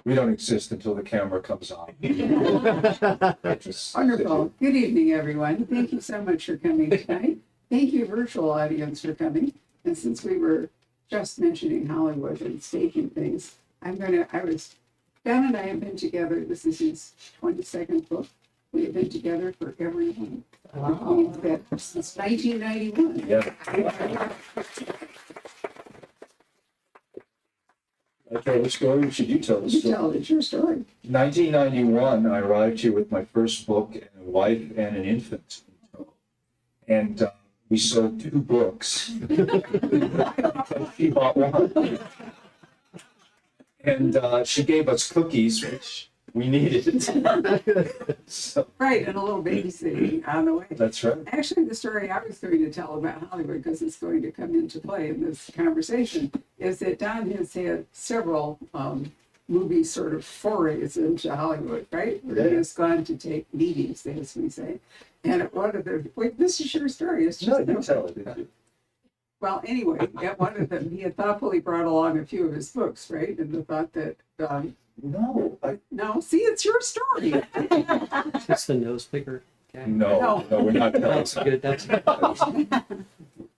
We don't exist until the camera comes on. Wonderful. Good evening, everyone. Thank you so much for coming tonight. Thank you, virtual audience, for coming. And since we were just mentioning Hollywood and staging things, Ben and I have been together. This is his 22nd book. We have been together for every one. Wow. Since 1991. Yeah. I tell the story. Should you tell the story? You tell it. It's your story. 1991, I arrived here with my first book and a wife and an infant. And we sold 2 books. She bought one. And she gave us cookies, which we needed. So, Right, and a little babysitting on the way. that's right. Actually, the story I was going to tell about Hollywood, because it's going to come into play in this conversation, is that Don has had several movie sort of forays into Hollywood, right? Where he has gone to take meetings, as we say. And at one of the, wait, this is your story. It's just No, you tell it. Didn't you? Well, anyway, at one of them, he had thoughtfully brought along a few of his books, right? And the thought that, no, see, it's your story. It's the nose picker guy. No, we're not telling. That's good. That's good.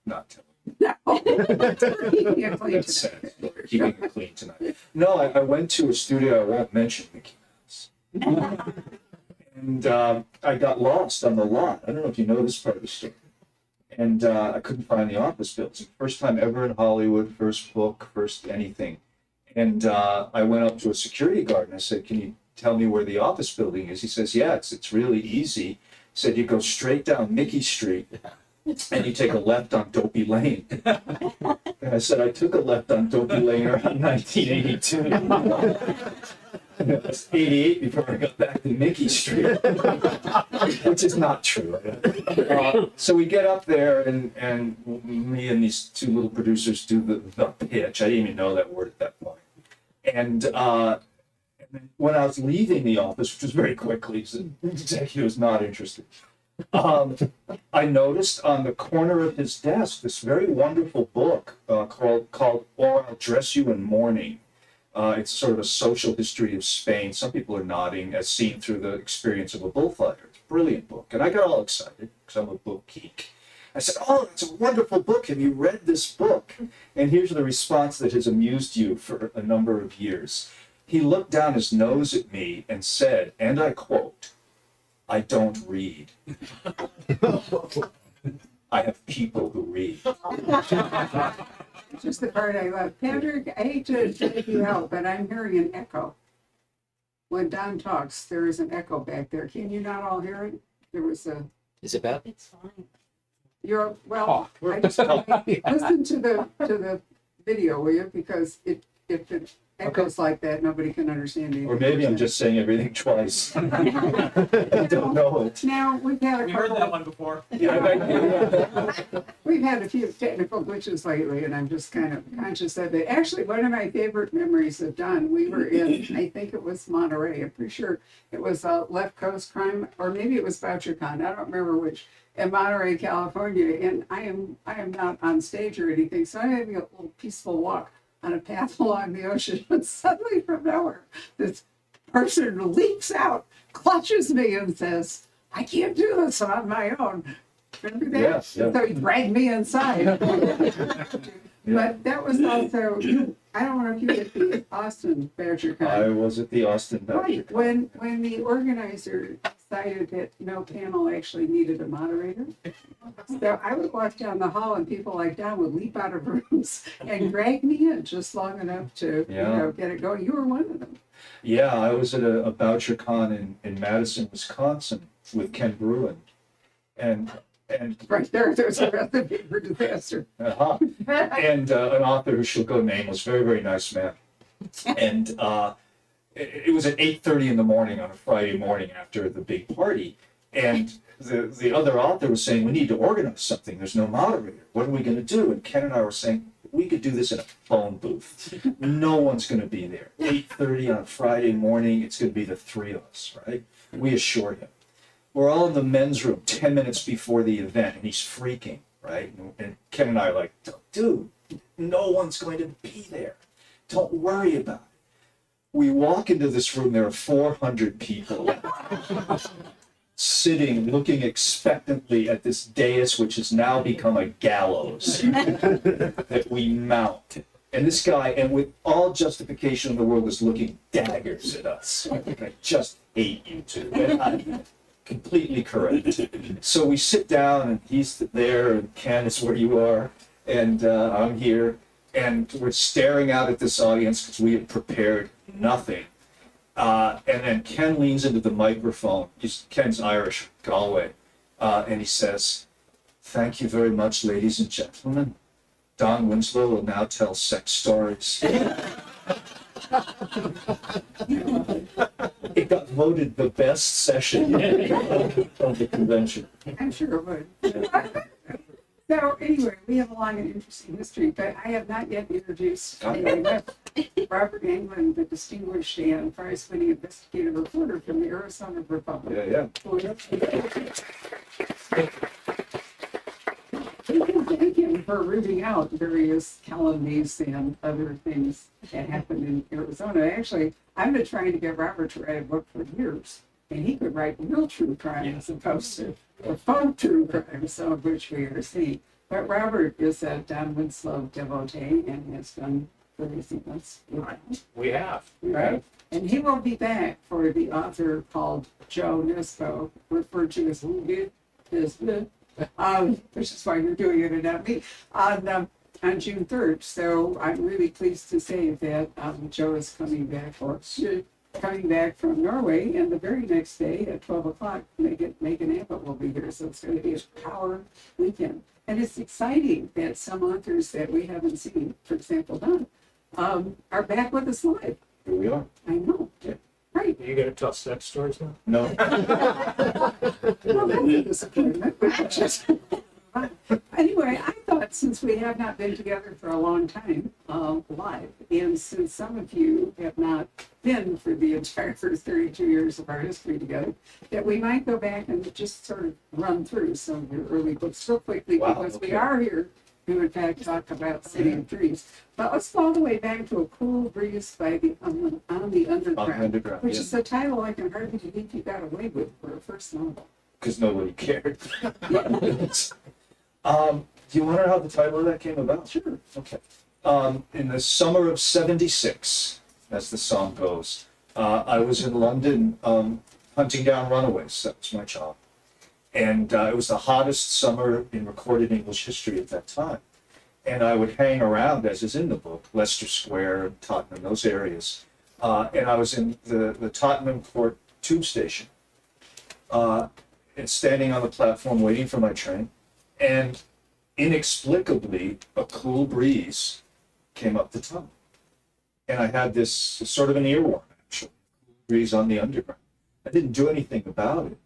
Not telling. No. Keeping it clean That's tonight. sad. Keeping it clean tonight. No, I went to a studio. I won't mention Mickey Mouse. And I got lost on the lot. I don't know if you know this part of the story. And I couldn't find the office building. First time ever in Hollywood, first book, first anything. And I went up to a security guard and I said, "Can you tell me where the office building is?" He says, "Yeah, it's really easy." He said, "You go straight down Mickey Street and you take a left on Dopey Lane." And I said, "I took a left on Dopey Lane around 1982. It was 88 before I got back to Mickey Street," which is not true. So we get up there, and me and these 2 little producers do the pitch. I didn't even know that word at that point. And when I was leaving the office, which was very quickly, the executive was not interested, I noticed on the corner of his desk this very wonderful book called "Or I'll Dress You in Mourning." It's sort of a social history of Spain. Some people are nodding, as seen through the experience of a bullfighter. It's a brilliant book. And I got all excited because I'm a book geek. I said, "Oh, it's a wonderful book. Have you read this book?" And here's the response that has amused you for a number of years. He looked down his nose at me and said, and I quote, "I don't read. I have people who read." Just the part I love. Patrick, I hate to take you out, but I'm hearing an echo. When Don talks, there is an echo back there. Can you not all hear it? There was a. Is it bad? It's fine. You're well. I just listen to the video, will you? Because if it echoes like that, nobody can understand anything. Or maybe I'm just saying everything twice. I don't know it. Now we've had a We heard couple. that one before. We've had a few technical glitches lately, and I'm just kind of conscious of it. Actually, one of my favorite memories of Don, we were in, I think it was Monterey. I'm pretty sure it was a Left Coast Crime, or maybe it was VoucherCon. I don't remember which. In Monterey, California, and I am not on stage or anything, so I'm having a little peaceful walk on a path along the ocean, and suddenly from nowhere, this person leaps out, clutches me, and says, "I can't do this on my own." Remember that? Yeah. So he dragged me inside. But that was also, I don't know if you were at the Austin VoucherCon. I was at the Austin Right, VoucherCon. when the organizer decided that no panel actually needed a moderator. So I would walk down the hall and people like Don would leap out of rooms and drag me in just long enough to get it going. You were one of them. Yeah, I was at a VoucherCon in Madison, Wisconsin with Ken Bruin. And Right there's a recipe for disaster. and an author who shall go nameless, very, very nice man. And it was at 8:30 in the morning on a Friday morning after the big party. And the other author was saying, "We need to organize something. There's no moderator. What are we going to do?" And Ken and I were saying, "We could do this in a phone booth. No one's going to be there. 8:30 on a Friday morning, it's going to be the 3 of us, right?" We assured him. We're all in the men's room 10 minutes before the event, and he's freaking, right? And Ken and I are like, "Dude, no one's going to be there. Don't worry about it." We walk into this room, there are 400 people sitting, looking expectantly at this dais, which has now become a gallows that we mount. And this guy, and with all justification in the world, is looking daggers at us. I just hate you two. And I'm completely correct. So we sit down, and he's there, and Ken is where you are, and I'm here, and we're staring out at this audience because we had prepared nothing. And then Ken leans into the microphone. Ken's Irish, Galway, and he says, "Thank you very much, ladies and gentlemen. Don Winslow will now tell sex stories." It got voted the best session of the convention. I'm sure it would. So anyway, we have a long and interesting history, but I have not yet introduced Robert Englund, the distinguished and prize-winning investigative reporter from the Arizona Republic. Yeah. We can thank him for rooting out various calumnies and other things that happened in Arizona. Actually, I've been trying to get Robert to write a book for years, and he could write real true crime as opposed to the faux true crime, some of which we are seeing. But Robert is a Don Winslow devotee and has done crazy things. We have. Right? And he will be back for the author called Joe Nesbo, referred to as Nisbet, which is why you're doing it and not me, on June 3rd. So I'm really pleased to say that Joe is coming back, or coming back from Norway, and the very next day at 12 o'clock, Megan Abbott will be here. So it's going to be a power weekend. And it's exciting that some authors that we haven't seen, for example, Don, are back with us live. Here we are. I know. Yeah. Right. Are you going to tell sex stories now? No. Well, that's a disappointment. But just, anyway, I thought since we have not been together for a long time live, and since some of you have not been for the entire 32 years of our history together, that we might go back and just sort of run through some of your early books real quickly, Wow, because we okay. are here to, in fact, talk about City of Dreams. But let's go all the way back to A Cool Breeze by the on the Underground, On the Underground, which yeah. is a title I can hardly believe you got away with for a first novel. Because nobody cared. Do you want to know how the title of that came about? Sure. Okay. In the summer of '76, as the song goes, I was in London hunting down runaways. That was my job. And it was the hottest summer in recorded English history at that time. And I would hang around, as is in the book, Leicester Square, Tottenham, those areas. And I was in the Tottenham Court tube station, and standing on the platform waiting for my train. And inexplicably, a cool breeze came up the tunnel. And I had this sort of an earworm, actually, cool breeze on the Underground. I didn't do anything about it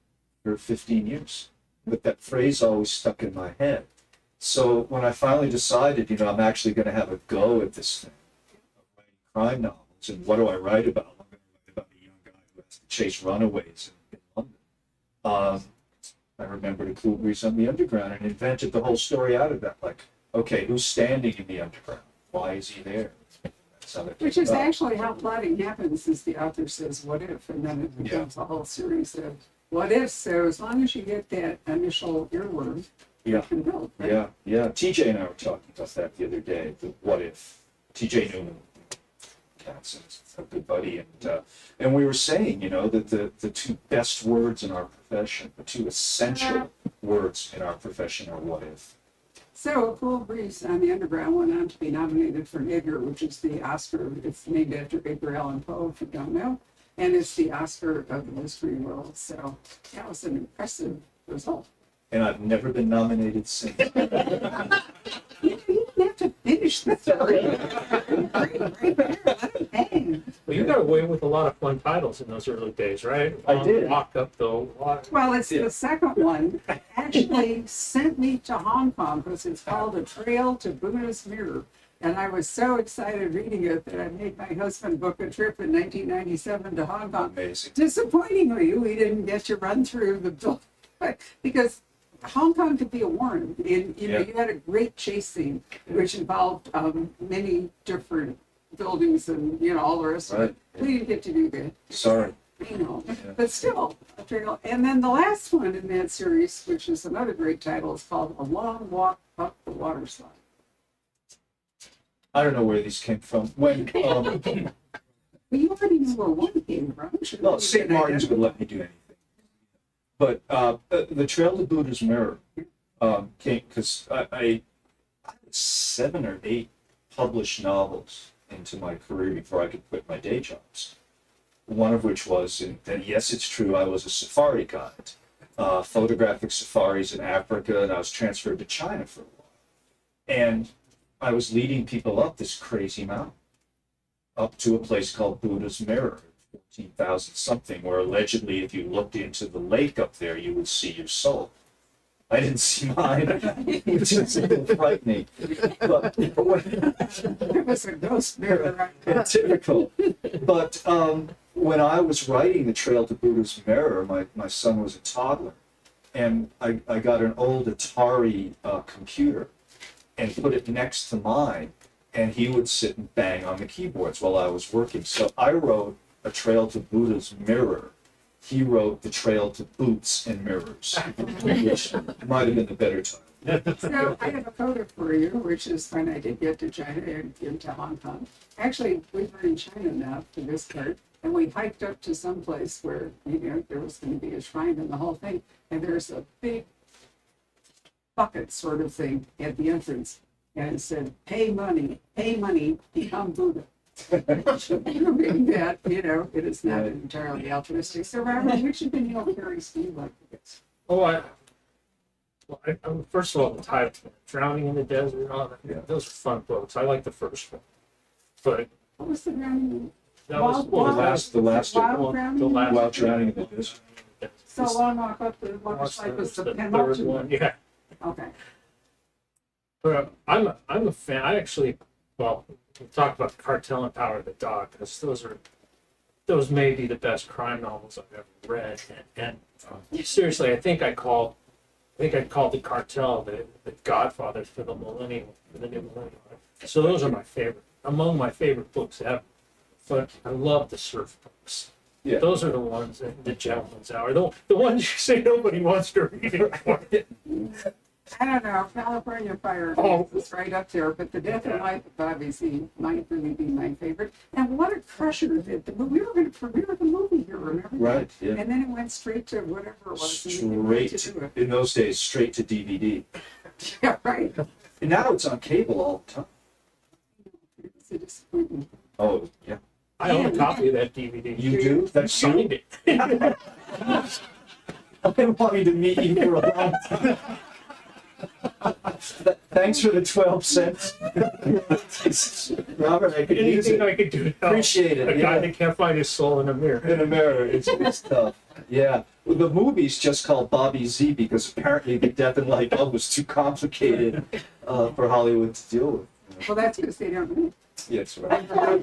for 15 years, but that phrase always stuck in my head. So when I finally decided, I'm actually going to have a go at this thing, of writing crime novels, and what do I write about? I'm going to write about a young guy who has to chase runaways in London. I remembered a cool breeze on the Underground and invented the whole story out of that. Like, okay, who's standing in the Underground? Why is he there? That's how that Which came is about. actually how plotting happens, is the author says, what if? And then it becomes a whole series of what ifs. So as long as you get that initial earworm, Yeah. you can build. Right? Yeah. TJ and I were talking about that the other day. The what if? TJ Newman, Katz's a good buddy, and we were saying, that the two best words in our profession, the two essential words in our profession are what if. So A Cool Breeze on the Underground went on to be nominated for an Edgar, which is the Oscar. It's named after Edgar Allan Poe, if you don't know. And it's the Oscar of the mystery world. So that was an impressive result. And I've never been nominated since. You didn't have to finish the story. Right there. Let him hang. Well, you got away with a lot of fun titles in those early days, right? I did. Walk up the water. Well, it's the second one actually sent me to Hong Kong because it's called A Trail to Buddha's Mirror. And I was so excited reading it that I made my husband book a trip in 1997 to Hong Kong. Amazing. Disappointingly, we didn't get to run through the book because Hong Kong could be a warren. And, you Yeah. had a great chase scene, which involved many different buildings and, you know, all the rest of it. Right. We didn't get to do that. Sorry. You know, Yeah. but still, a trail. And then the last one in that series, which is another great title, is called A Long Walk Up the Water Slide. I don't know where these came from. When Well, you already know where one came from. Shouldn't well, you St. get Martin's identified? would let me do anything. But the Trail to Buddha's Mirror came because I had 7 or 8 published novels into my career before I could quit my day jobs. One of which was, and yes, it's true, I was a safari guide, photographic safaris in Africa, and I was transferred to China for a while. And I was leading people up this crazy mountain, up to a place called Buddha's Mirror, 14,000 something, where allegedly if you looked into the lake up there, you would see your soul. I didn't see mine, which is a little frightening. But It was a ghost mirror. typical. But when I was writing The Trail to Buddha's Mirror, my son was a toddler, and I got an old Atari computer and put it next to mine, and he would sit and bang on the keyboards while I was working. So I wrote A Trail to Buddha's Mirror. He wrote The Trail to Boots and Mirrors, which might have been the better title. So I have a photo for you, which is when I did get to China and into Hong Kong. Actually, we were in China now for this part, and we hiked up to some place where, you know, there was going to be a shrine and the whole thing, and there's a big bucket sort of thing at the entrance, and it said, pay money, become Buddha. Proving that, you know, it is not entirely altruistic. So, Robert, which of the Neil Carey's do you like this? Oh, first of all, the title, Drowning in the Desert, and all that, Yeah. those are fun books. I like the first one. But What was the drowning? that was Wild- The last Wild one, Drowning? the last Wild Drowning in the Desert. So Long Walk Up the Water Slide was the the third penultimate. one, yeah. Okay. But I'm a fan. I actually, well, we talked about the Cartel and Power of the Dog, because those may be the best crime novels I've ever read. And seriously, I think I'd call the Cartel the Godfather for the millennium, for the new millennium. So those are among my favorite books ever. But I love the surf books. Yeah. Those are the ones that the Gentleman's Hour, the ones you say nobody wants to read anymore. I don't know, California Fire is right up there, but The Death and Life of Bobby Z might really be my favorite. And what a crusher that the movie, we were going to premiere the movie here, remember? Right, yeah. And then it went straight to whatever it was. and they didn't Straight get to do it. in those days, straight to DVD. Yeah, right. And now it's on cable all the time. It's a disappointment. Oh, yeah. I own a copy of that DVD. You do? That's Signed you? it. I've been wanting to meet you for a long time. Thanks for the 12 cents. Robert, I could use Anything it. I could do to help Appreciate it, a guy yeah. that can't find his soul in a mirror. In a mirror, it's tough. Yeah. Well, the movie's just called Bobby Z because apparently the death and life of was too complicated for Hollywood to deal with. Well, that's because they don't know. Yes, right. Yeah.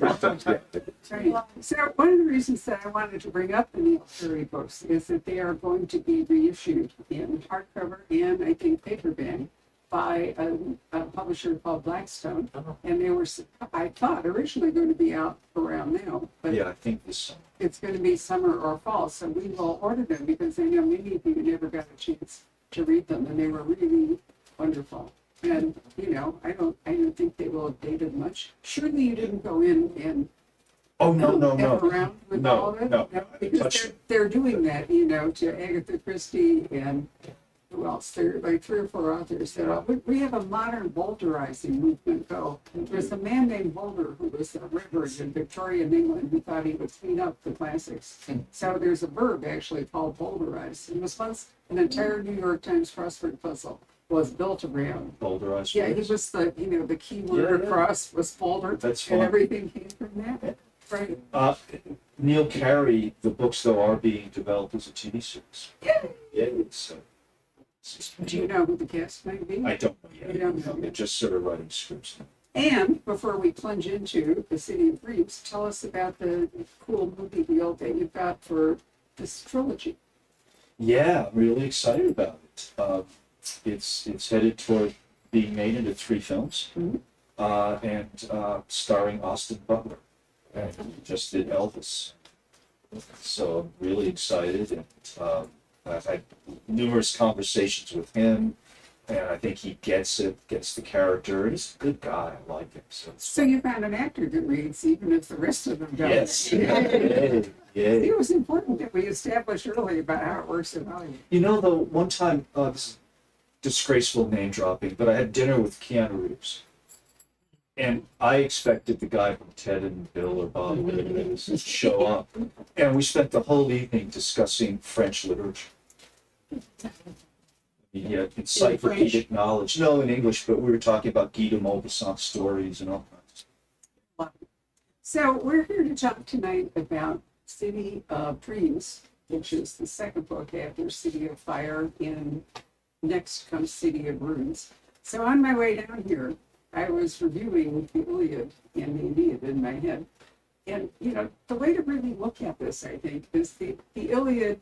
Right. So one of the reasons that I wanted to bring up the Neil Carey books is that they are going to be reissued in hardcover and I think paperback by a publisher called Blackstone. And they were, I thought, originally going to be out around now, but Yeah, I think this summer. it's going to be summer or fall. So we will order them because I know many of you never got a chance to read them, and they were really wonderful. And you know, I don't think they will have dated much. Surely you didn't go in and Oh, no. F around with No, all of it? no. Because Touch they're doing that, you know, to Agatha Christie and who else? There are like 3 or 4 authors that are, we have a modern Boulderizing movement though. There's a man named Boulder who was a reverend in Victorian England who thought he would clean up the classics. So there's a verb actually called Boulderize. It was once an entire New York Times crossword puzzle was built around. Boulderized. Yeah, he was the, you know, the key word Yeah. across was Boulder. That's And fun. everything came from that. Right. Neil Carey, the books though are being developed as a TV series. Yeah, so. Do you know who the cast might be? I don't know yet. You don't know. They're just sort of writing scripts now. And before we plunge into the City of Dreams, tell us about the cool movie deal that you've got for this trilogy. Yeah, I'm really excited about it. It's headed toward being made into 3 films. Mhm. and starring Austin Butler. And just did Elvis. So I'm really excited, and I've had numerous conversations with him, and I think he gets it, gets the character. He's a good guy. I like him. So, So you found an actor that reads, even if the rest of them don't. yes, It yay. was important that we establish early about how it works in Hollywood. You know, though, one time, this is disgraceful name dropping, but I had dinner with Keanu Reeves. And I expected the guy from Ted and Bill or Bob whatever it is, to show up. And we spent the whole evening discussing French literature. He had encyclopedic knowledge. No, in English, but we were talking about Guy de Maupassant stories and all kinds. So we're here to talk tonight about City of Dreams, which is the second book after City of Fire, and next comes City of Runes. So on my way down here, I was reviewing the Iliad and the Aeneid in my head. And, you know, the way to really look at this, I think, is the Iliad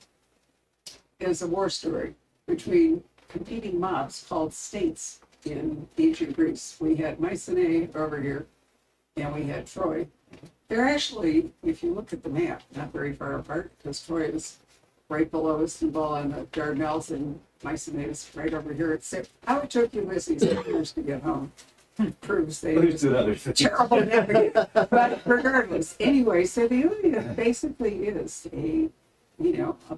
is a war story between competing mobs called states in ancient Greece. We had Mycenae over here, and we had Troy. They're actually, if you look at the map, not very far apart, because Troy is right below Istanbul and the Dardanelles, and Mycenae is right over here. So how it took Ulysses 8 years to get home proves they Let's do another thing. terrible navigator. But regardless, anyway, so the Iliad basically is a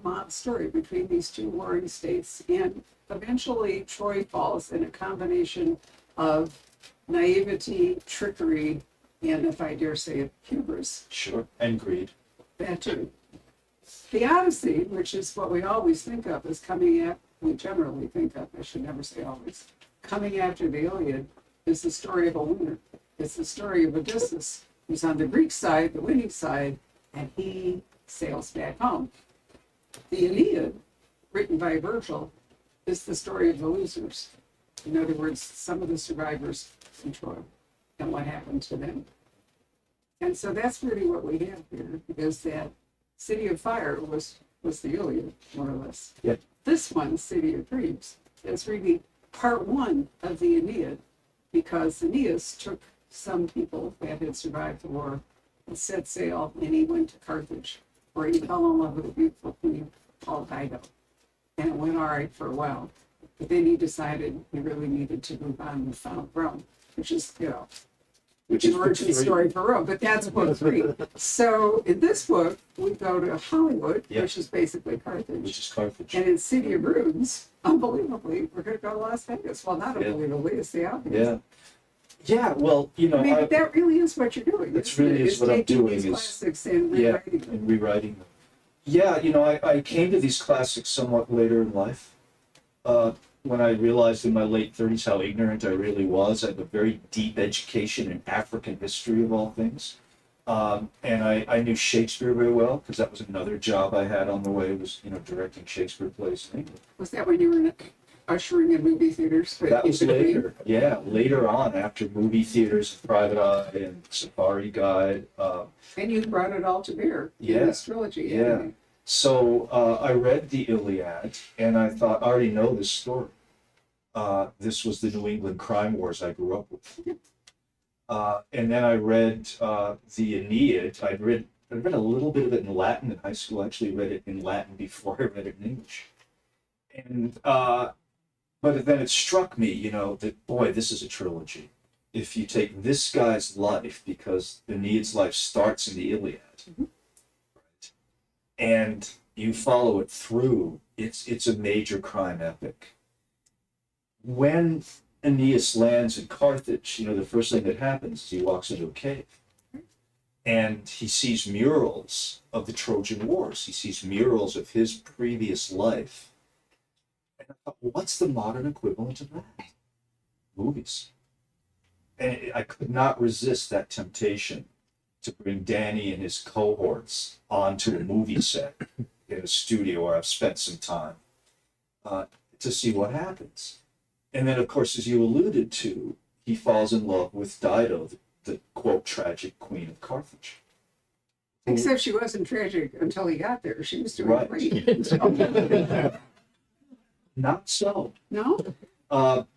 mob story between these two warring states, and eventually Troy falls in a combination of naivety, trickery, and, if I dare say it, hubris. Sure, and greed. That too. The Odyssey, which is what we always think of as we generally think of, I should never say always, coming after the Iliad, is the story of a winner. It's the story of Odysseus, who's on the Greek side, the winning side, and he sails back home. The Aeneid, written by Virgil, is the story of the losers. In other words, some of the survivors from Troy and what happened to them. And so that's really what we have here, is that City of Fire was the Iliad, more or less. Yeah. This one, City of Dreams, is really part one of the Aeneid, because Aeneas took some people that had survived the war and set sail, and he went to Carthage, where he fell in love with a beautiful queen called Dido. And it went all right for a while. But then he decided he really needed to move on and found Rome, which is, Which the is origin story for Rome, but that's book 3. So in this book, we go to Hollywood, Yeah. which is basically Carthage. Which is Carthage. And in City of Runes, unbelievably, we're going to go to Las Vegas. Well, not Yeah. unbelievably, it's the obvious. Yeah. Yeah, well, I mean, but that really is what you're doing. That isn't it? really is It's what I'm taking doing these is- classics and yeah, rewriting them. and rewriting them. Yeah, I came to these classics somewhat later in life. When I realized in my late 30s how ignorant I really was. I have a very deep education in African history of all things. And I knew Shakespeare very well, because that was another job I had on the way, was, directing Shakespeare plays in England. Was that when you were ushering in movie theaters? That was later. Yeah, later on, after movie theaters, Private Eye, and Safari Guide. And you brought it all to bear Yeah, in this trilogy. yeah. haven't you? So I read the Iliad, and I thought, I already know this story. This was the New England crime wars I grew up with. And then I read the Aeneid. I'd read a little bit of it in Latin in high school. I actually read it in Latin before I read it in English. And but then it struck me, that boy, this is a trilogy. If you take this guy's life, because Aeneid's life starts in the Iliad, right? And you follow it through, it's a major crime epic. When Aeneas lands in Carthage, the first thing that happens is he walks into a cave. And he sees murals of the Trojan Wars. He sees murals of his previous life. And I thought, what's the modern equivalent of that? Movies. And I could not resist that temptation to bring Danny and his cohorts onto a movie set in a studio where I've spent some time to see what happens. And then, of course, as you alluded to, he falls in love with Dido, the quote, tragic queen of Carthage. Except she wasn't tragic until he got there. She was doing Right. great. Not so. No?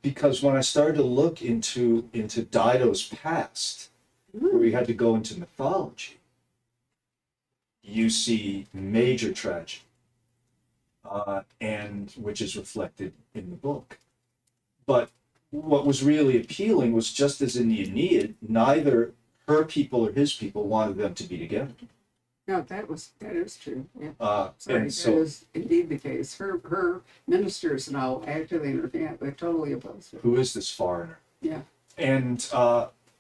Because when I started to look into Dido's past, where we had to go into mythology, you see major tragedy, and which is reflected in the book. But what was really appealing was, just as in the Aeneid, neither her people or his people wanted them to be together. No, that is true. Yeah. And That so, is indeed the case. Her ministers and all, actually in her family, totally opposed to it. who is this foreigner? Yeah. And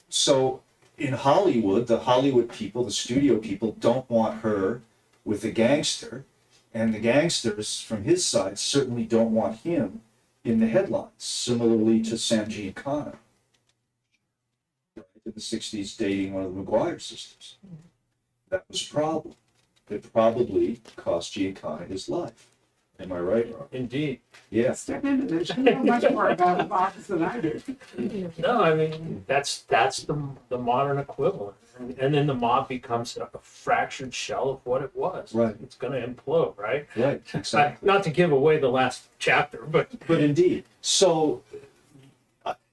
so in Hollywood, the Hollywood people, the studio people, don't want her with a gangster, and the gangsters from his side certainly don't want him in the headlines. Similarly to Sam Giancana, right, in the '60s, dating one of the McGuire sisters. That was a problem. It probably cost Giancana his life. Am I right, Rob? Indeed. Yeah. Step into this. You know much more about the box than I do. No, I mean that's the modern equivalent, and then the mob becomes a fractured shell of what it was. Right. It's going to implode, right? Right, exactly. Not to give away the last chapter, but But indeed, so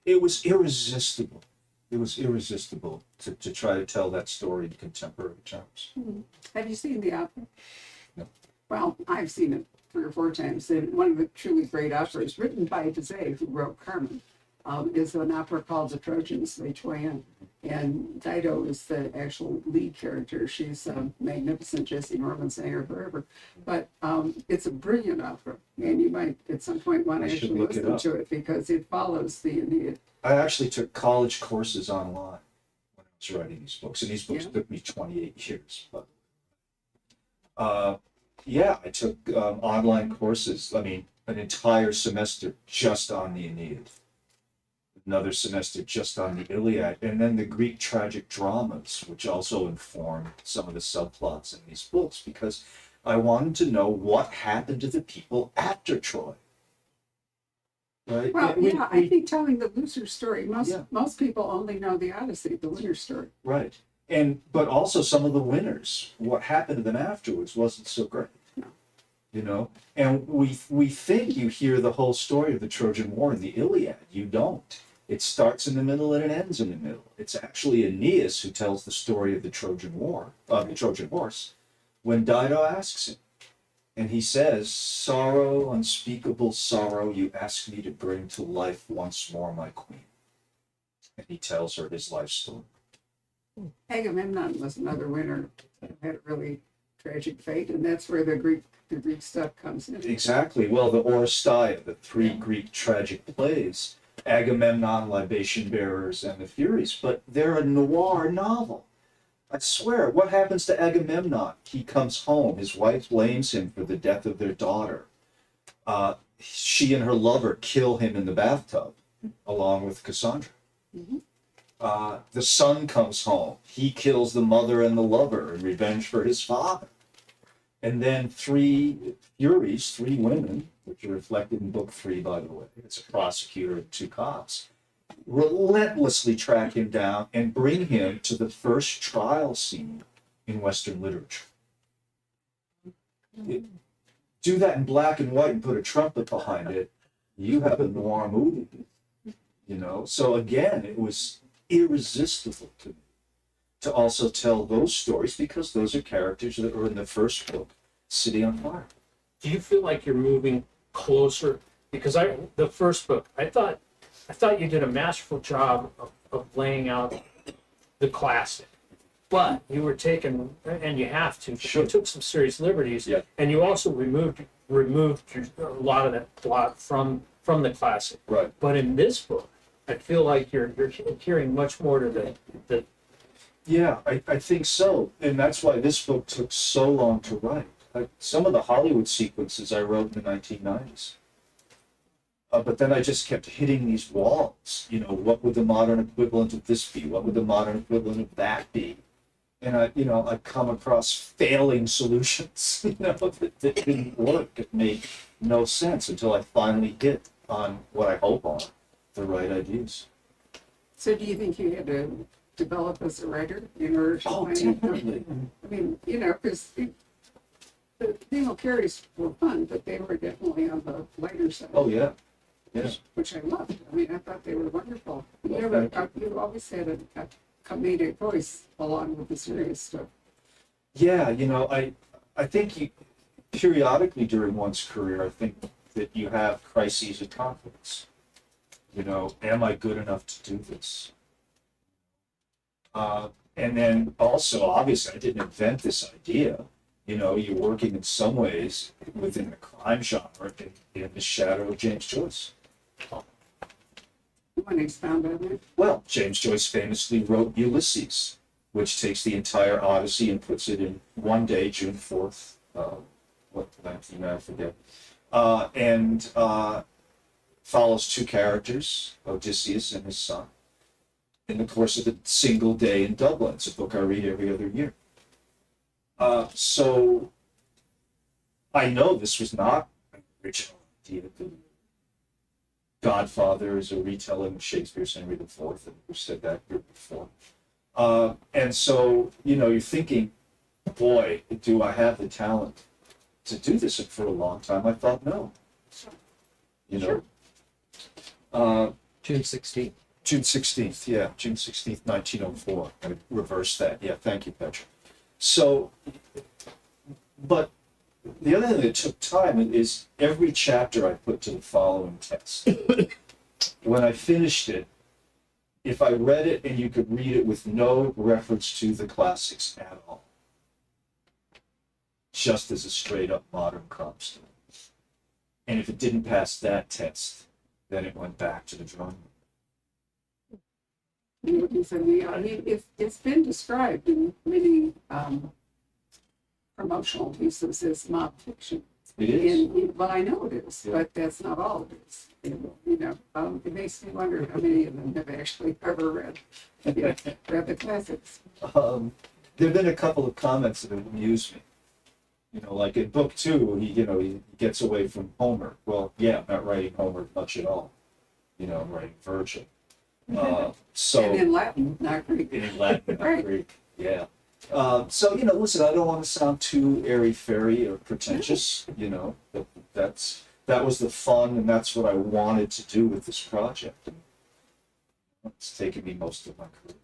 it was irresistible. It was irresistible to try to tell that story in contemporary terms. Have you seen the opera? No. Well, I've seen it 3 or 4 times. And one of the truly great operas, written by Bizet, who wrote Carmen, is an opera called The Trojans, Les Troyens. And Dido is the actual lead character. She's a magnificent Jessie Norman singer forever. But it's a brilliant opera. And you might at some point want I to should actually look it listen up. to it because it follows the Aeneid. I actually took college courses online when I was writing these books, and these books Yeah. took me 28 years. But yeah, I took online courses. I mean, an entire semester just on the Aeneid, another semester just on the Iliad, and then the Greek tragic dramas, which also informed some of the subplots in these books, because I wanted to know what happened to the people after Troy. Right? Well, We- yeah, I think telling the loser story, Yeah. most people only know the Odyssey, the winner story. Right. But also some of the winners, what happened to them afterwards wasn't so great. No. You know? And we think you hear the whole story of the Trojan War in the Iliad. You don't. It starts in the middle and it ends in the middle. It's actually Aeneas who tells the story of the Trojan War, the Trojan horse, when Dido asks him. And he says, "Sorrow, unspeakable sorrow, you ask me to bring to life once more, my queen." And he tells her his life story. Agamemnon was another winner who had a really tragic fate, and that's where the Greek stuff comes in. Exactly. Well, the Oresteia, the 3 Greek tragic plays, Agamemnon, Libation Bearers, and the Furies, but they're a noir novel. I swear, what happens to Agamemnon? He comes home. His wife blames him for the death of their daughter. She and her lover kill him in the bathtub, along with Cassandra. Mhm. The son comes home. He kills the mother and the lover in revenge for his father. And then 3 Furies, 3 women, which are reflected in book 3, by the way. It's a prosecutor and 2 cops. Relentlessly track him down and bring him to the first trial scene in Western literature. Do that in black and white and put a trumpet behind it, you have a noir movie. You know, so again, it was irresistible to me to also tell those stories, because those are characters that are in the first book, City on Fire. do you feel like you're moving closer? Because the first book, I thought you did a masterful job of laying out the classic, but you were taking, and you have to, Sure. you took some serious liberties, Yeah. and you also removed a lot of that plot from the classic. Right. But in this book, I feel like you're adhering much more to the Yeah, I think so. And that's why this book took so long to write. Some of the Hollywood sequences I wrote in the 1990s. But then I just kept hitting these walls. You know, what would the modern equivalent of this be? What would the modern equivalent of that be? And I come across failing solutions, that didn't work. It made no sense until I finally hit on what I hope are the right ideas. So do you think you had to develop as a writer in order to Oh, find definitely. I mean, because the female carries were fun, but they were definitely on the lighter side. Oh, yeah. Yeah. which I loved. I mean, I thought they were wonderful. Well, You always had a comedic voice along with the serious stuff. Yeah, I think periodically during one's career, I think that you have crises of confidence. Am I good enough to do this? And then also, obviously, I didn't invent this idea. You're working in some ways within the crime genre in the shadow of James Joyce. You want to expound on that? Well, James Joyce famously wrote Ulysses, which takes the entire Odyssey and puts it in one day, June 4th, what 19, I forget, and follows two characters, Odysseus and his son, in the course of a single day in Dublin. It's a book I read every other year. So I know this was not an original idea. The Godfather is a retelling of Shakespeare's Henry IV, and we've said that here before. And so, you're thinking, boy, do I have the talent to do this? And for a long time, I thought no. Sure. June 16th. June 16th, yeah, June 16th, 1904. I reversed that. Yeah, thank you, Petra. So, but the other thing that took time is every chapter I put to the following test. When I finished it, if I read it and you could read it with no reference to the classics at all, just as a straight up modern crime story. And if it didn't pass that test, then it went back to the drawing board. I mean, it's been described in many promotional pieces as mob fiction. It is. Well, I know it is, Yeah. but that's not all it is. It makes me wonder how many of them have actually ever read the classics. There have been a couple of comments that have amused me. Like in book 2, he gets away from Homer. Well, yeah, I'm not writing Homer much at all. I'm writing Virgil. So And in Latin, not Greek. in Latin, not Right. Greek. Yeah. So listen, I don't want to sound too airy-fairy or pretentious. That was the fun, and that's what I wanted to do with this project. It's taken me most of my career.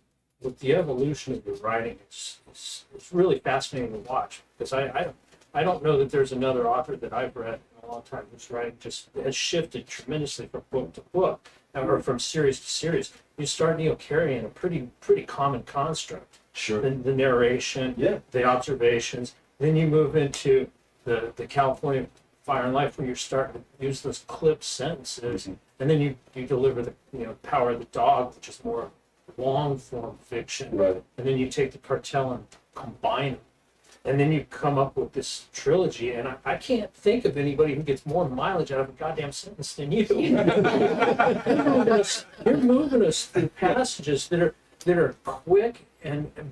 With the evolution of your writing, it's really fascinating to watch, because I don't know that there's another author that I've read in a long time whose writing just has shifted tremendously from book to book, or from series to series. You start carrying a pretty common construct. Sure. The narration, Yeah. the observations. Then you move into the California Fire and Life, where you're starting to use those clipped sentences, Mhm. and then you deliver the Power of the Dog, which is more long form fiction, Right. and then you take the Cartel and combine them, and then you come up with this trilogy. And I can't think of anybody who gets more mileage out of a goddamn sentence than you. You're moving us through passages that are quick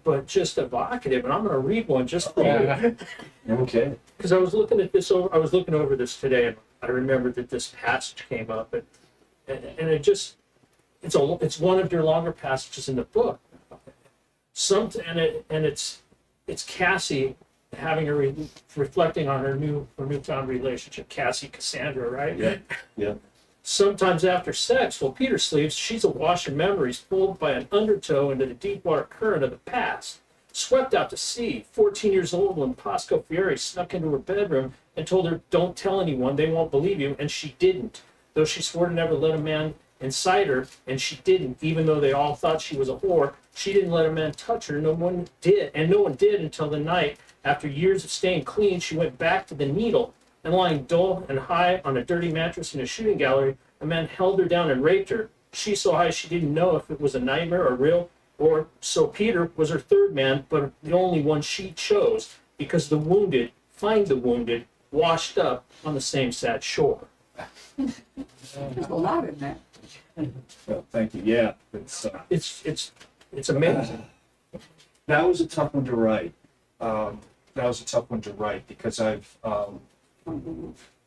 but just evocative. And I'm going to read one just for you, Okay. because I was looking over this today, and I remembered that this passage came up, and it's one of your longer passages in the book. It's Cassie having reflecting on her newfound relationship, Cassandra, right? Yeah. Yeah. Sometimes after sex, while Peter sleeps, she's awash in memories, pulled by an undertow into the deep water current of the past. Swept out to sea, 14 years old, when Pasco Fieri snuck into her bedroom and told her, "Don't tell anyone, they won't believe you," and she didn't. Though she swore to never let a man inside her, and she didn't, even though they all thought she was a whore. She didn't let a man touch her, no one did until the night, after years of staying clean, she went back to the Needle, and lying dull and high on a dirty mattress in a shooting gallery, a man held her down and raped her. She so high she didn't know if it was a nightmare or real, or so Peter was her third man, but the only one she chose, because the wounded find the wounded washed up on the same sad shore. There's a lot in that. Well, thank you. Yeah. It's amazing. That was a tough one to write. Because I've,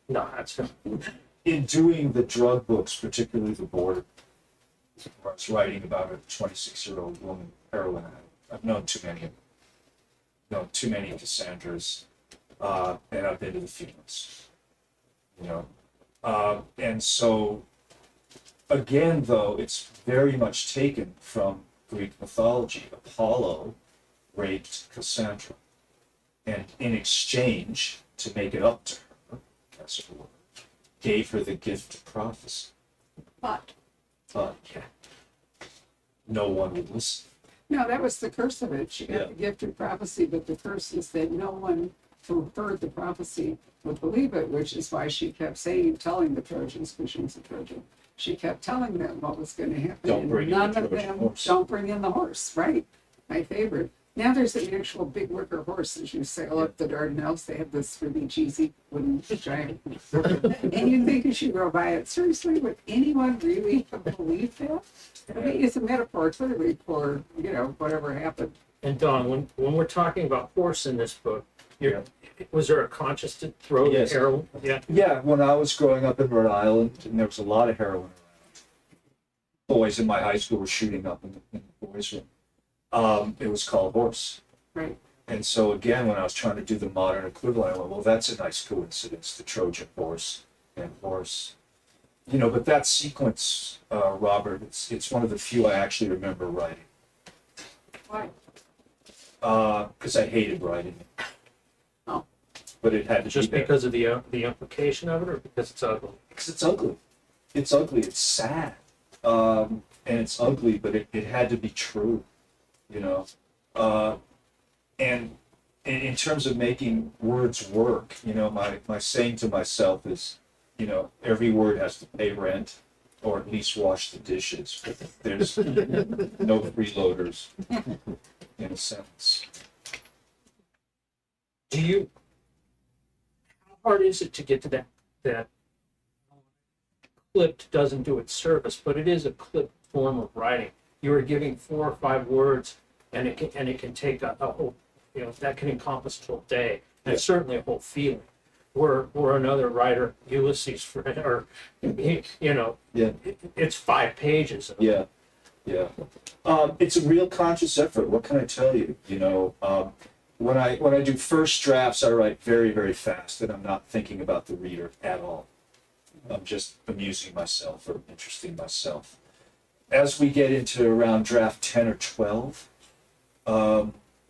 No, that's in doing the drug books, particularly The Border, where I was writing about a 26-year-old woman, heroin addict. I've known too many of them. Known too many Cassandras, and I've been to the funerals. And so again, though, it's very much taken from Greek mythology. Apollo raped Cassandra, and in exchange, to make it up to her, as it were, gave her the gift of prophecy. But But no one would listen. no, that was the curse of it. She got Yeah. the gift of prophecy, but the curse is that no one who heard the prophecy would believe it, which is why she kept telling the Trojans, because she was a Trojan, she kept telling them what was going to happen. Don't and bring in none the of Trojan them, horse. don't bring in the horse, right? My favorite. Now there's an actual big wicker horse as you sail up the Dardanelles. They have this really cheesy wooden giant. And you think as you go by it, seriously, would anyone really have believed that? I mean, it's a metaphor clearly for, whatever happened. And Don, when we're talking about horse in this book, was there a conscious to throw the Yes. heroin? Yeah. Yeah, when I was growing up in Rhode Island, and there was a lot of heroin around. Boys in my high school were shooting up in the boys' room. It was called horse. Right. And so again, when I was trying to do the modern equivalent, I went, well, that's a nice coincidence, the Trojan horse and horse. But that sequence, Robert, it's one of the few I actually remember writing. Why? Because I hated writing it. Oh. But it had to Just be there. because of the implication of it, or because it's ugly? Because it's ugly. It's ugly. It's sad. And it's ugly, but it had to be true, And in terms of making words work, my saying to myself is, every word has to pay rent or at least wash the dishes. There's no freeloaders in a sentence. How hard is it to get to that clipped doesn't do it service, but it is a clipped form of writing. You are giving 4 or 5 words, and it can take a whole, that can encompass a whole day, and Yeah. certainly a whole feeling. Where another writer, Ulysses, Yeah. it's 5 pages. Of Yeah. It's a real conscious effort. What can I tell you? When I do first drafts, I write very, very fast, and I'm not thinking about the reader at all. I'm just amusing myself or interesting myself. As we get into around draft 10 or 12,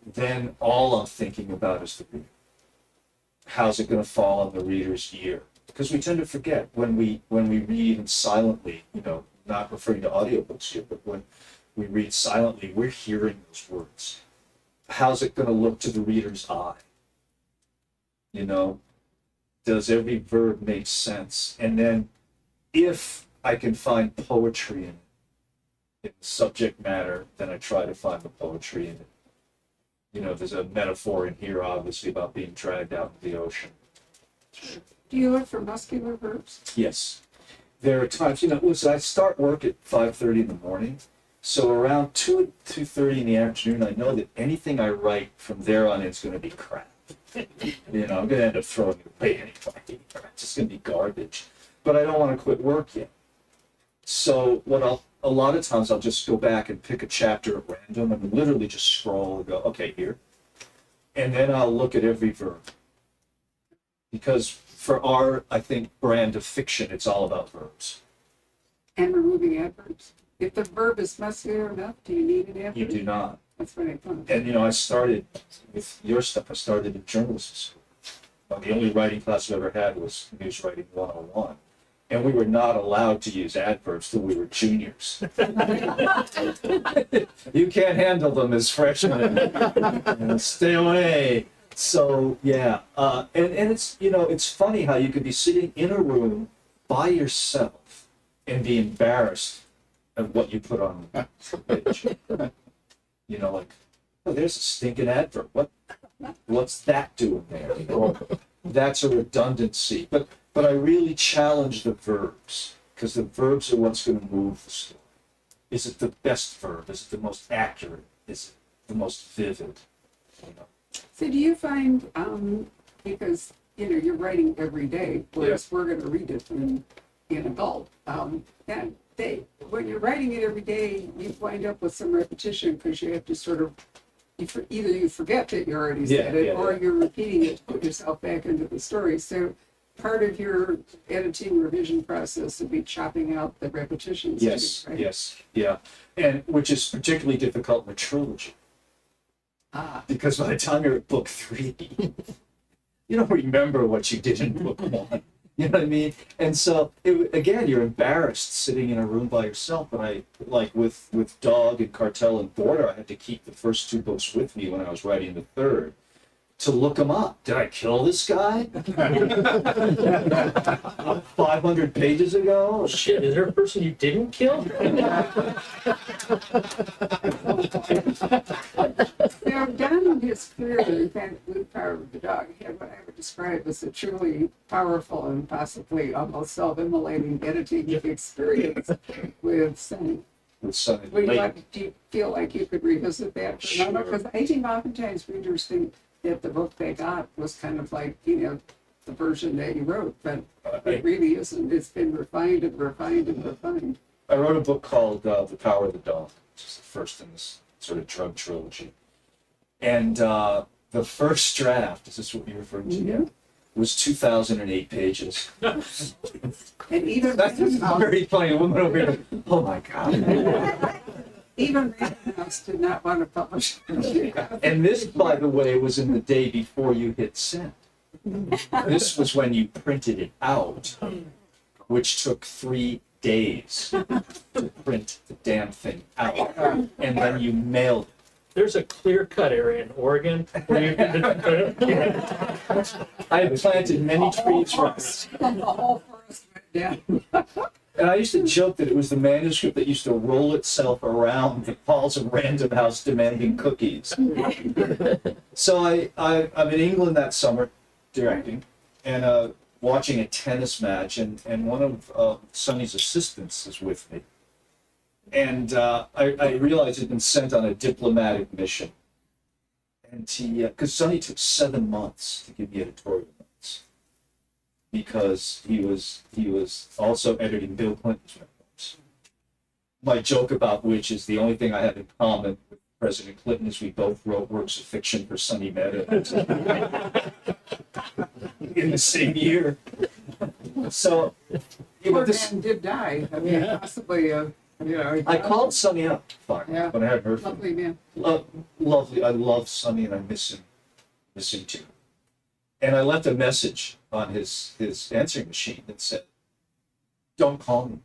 then all I'm thinking about is the reader. How's it going to fall on the reader's ear? Because we tend to forget when we read even silently, not referring to audiobooks here, but when we read silently, we're hearing those words. How's it going to look to the reader's eye? Does every verb make sense? And then if I can find poetry in the subject matter, then I try to find the poetry in it. There's a metaphor in here, obviously, about being dragged out into the ocean. Do you look for muscular verbs? Yes. There are times, listen, I start work at 5:30 in the morning. So around 2:30 in the afternoon, I know that anything I write from there on is going to be crap. I'm going to end up throwing it away anyway. It's just going to be garbage. But I don't want to quit work yet. So a lot of times I'll just go back and pick a chapter at random and literally just scroll and go, okay, here. And then I'll look at every verb. Because for our, I think, brand of fiction, it's all about verbs. And removing adverbs. If the verb is muscular enough, do you need an adverb? You do not. That's what I thought. And I started with your stuff. I started in journalism school. The only writing class I ever had was News Writing 101. And we were not allowed to use adverbs till we were juniors. You can't handle them as freshmen. Stay away. So yeah, and it's it's funny how you could be sitting in a room by yourself and be embarrassed of what you put on the page. Like, oh, there's a stinking adverb. What's that doing there? Or that's a redundancy. But I really challenge the verbs, because the verbs are what's going to move the story. Is it the best verb? Is it the most accurate? Is it the most vivid? So do you find, because, you're writing every day, whereas we're going to read it in adult, and when you're writing it every day, you wind up with some repetition because you have to sort of, either you forget that you already said it, or you're repeating it to put yourself back into the story. So part of your editing revision process would be chopping out the repetitions. too, Yes, right? yes, yeah. And which is particularly difficult in a trilogy. Ah, Because by the time you're at book 3, you don't remember what you did in book 1. You know what I mean? And so, again, you're embarrassed sitting in a room by yourself. But I, like with Dog and Cartel and Border, I had to keep the first 2 books with me when I was writing the third to look them up. Did I kill this guy 500 pages ago? Oh shit, is there a person you didn't kill? now, Don in his career, in fact, Blue Power of the Dog, had what I would describe as a truly powerful and possibly almost self-immolating editing experience with Sonny. With Sonny. Would you do you feel like you could revisit that? Sure. Because I think oftentimes readers think that the book they got was kind of like, the version that you wrote, but it really isn't. It's been refined and refined and refined. I wrote a book called The Power of the Dog, which is the first in this sort of drug trilogy. And the first draft, is this what you're referring to? Yeah. Was 2,008 pages. And even That's very funny. A woman over here, oh my God. Even Random House did not want to publish it. And this, by the way, was in the day before you hit send. This was when you printed it out, which took 3 days to print the damn thing out. And then you mailed it. There's a clear-cut area in Oregon where you can. I had planted many trees from it. The whole forest went down. And I used to joke that it was the manuscript that used to roll itself around the halls of Random House demanding cookies. So I'm in England that summer directing and watching a tennis match, and one of Sonny's assistants is with me. And I realized he'd been sent on a diplomatic mission. And because Sonny took 7 months to give me editorial notes, because he was also editing Bill Clinton's memoirs. My joke about which is the only thing I have in common with President Clinton is we both wrote works of fiction for Sonny Mehta in the same year. So, Poor this, man did die. I mean, possibly, I called Sonny up finally, Yeah. when I hadn't heard from him. lovely man. Lovely. I love Sonny and I miss him too. And I left a message on his answering machine that said, "Don't call me.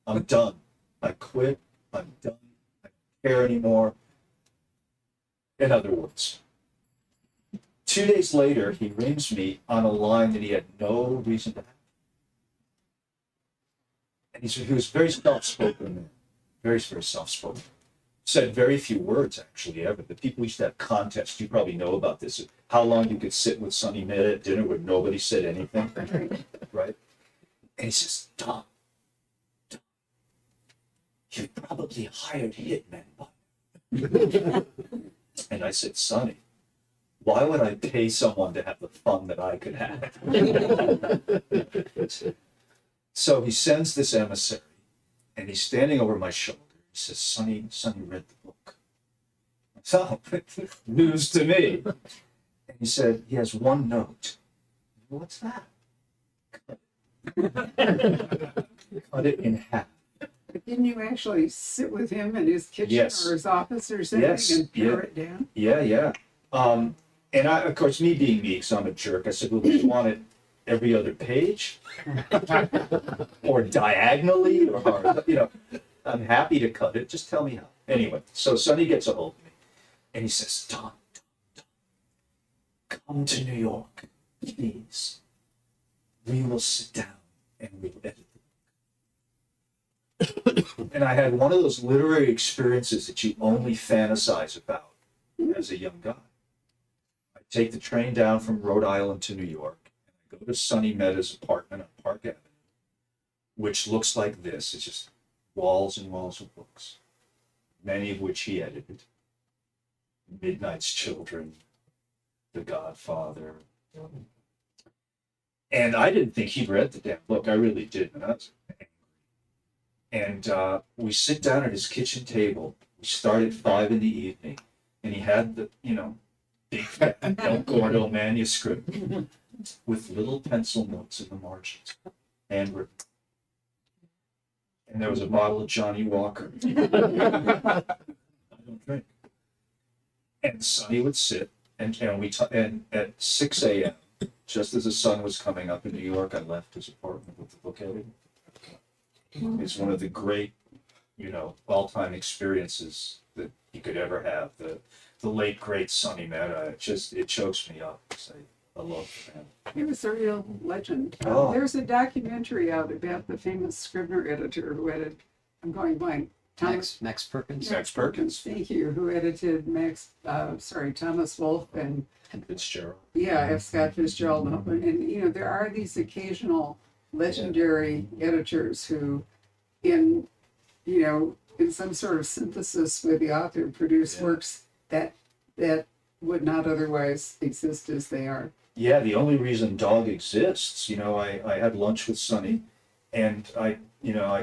I'm done. I quit. I'm done. I don't care anymore." In other words, 2 days later, he rings me on a line that he had no reason to have. And he was very soft-spoken man. Very, very soft-spoken. Said very few words, actually, ever. The people used to have contests. You probably know about this. How long you could sit with Sonny Mehta at dinner where nobody said anything, right? And he says, Tom, you've probably hired hitmen by now." And I said, Sonny, why would I pay someone to have the fun that I could have? So he sends this emissary, and he's standing over my shoulder. He says, Sonny read the book. So, news to me. And he said, he has one note. What's that? Cut it in half. But didn't you actually sit with him in his kitchen Yes. or his office or something Yes, and pare yeah. it down? Yeah. And I, of course, me being me, because I'm a jerk, I said, well, do you want it every other page? Or diagonally? Or, I'm happy to cut it. Just tell me how. Anyway, so Sonny gets a hold of me. And he says, Tom, come to New York, please. We will sit down and we'll edit the book. And I had one of those literary experiences that you only fantasize about as a young guy. I take the train down from Rhode Island to New York, and I go to Sonny Mehta's apartment on Park Avenue, which looks like this. It's just walls and walls of books, many of which he edited. Midnight's Children, The Godfather. And I didn't think he'd read the damn book. I really didn't. I was angry. And we sit down at his kitchen table. We start at 5 p.m, and he had the, big fat El Gordo manuscript with little pencil notes in the margins, handwritten. And there was a bottle of Johnny Walker. I don't drink. And Sonny would sit, and at 6 a.m., just as the sun was coming up in New York, I left his apartment with the book editing. It's one of the great, all-time experiences that you could ever have. The late great Sonny Mehta, it chokes me up. I love him. He was a real legend. Oh. There's a documentary out about the famous Scribner editor who edited, I'm going blank, Max Perkins. Max Perkins. Thank you, who edited Thomas Wolfe and Fitzgerald. F. Scott Fitzgerald. And there are these occasional legendary editors who, in some sort of synthesis with the author, produce works that would not otherwise exist as they are. Yeah, the only reason Dog exists, I had lunch with Sonny, and I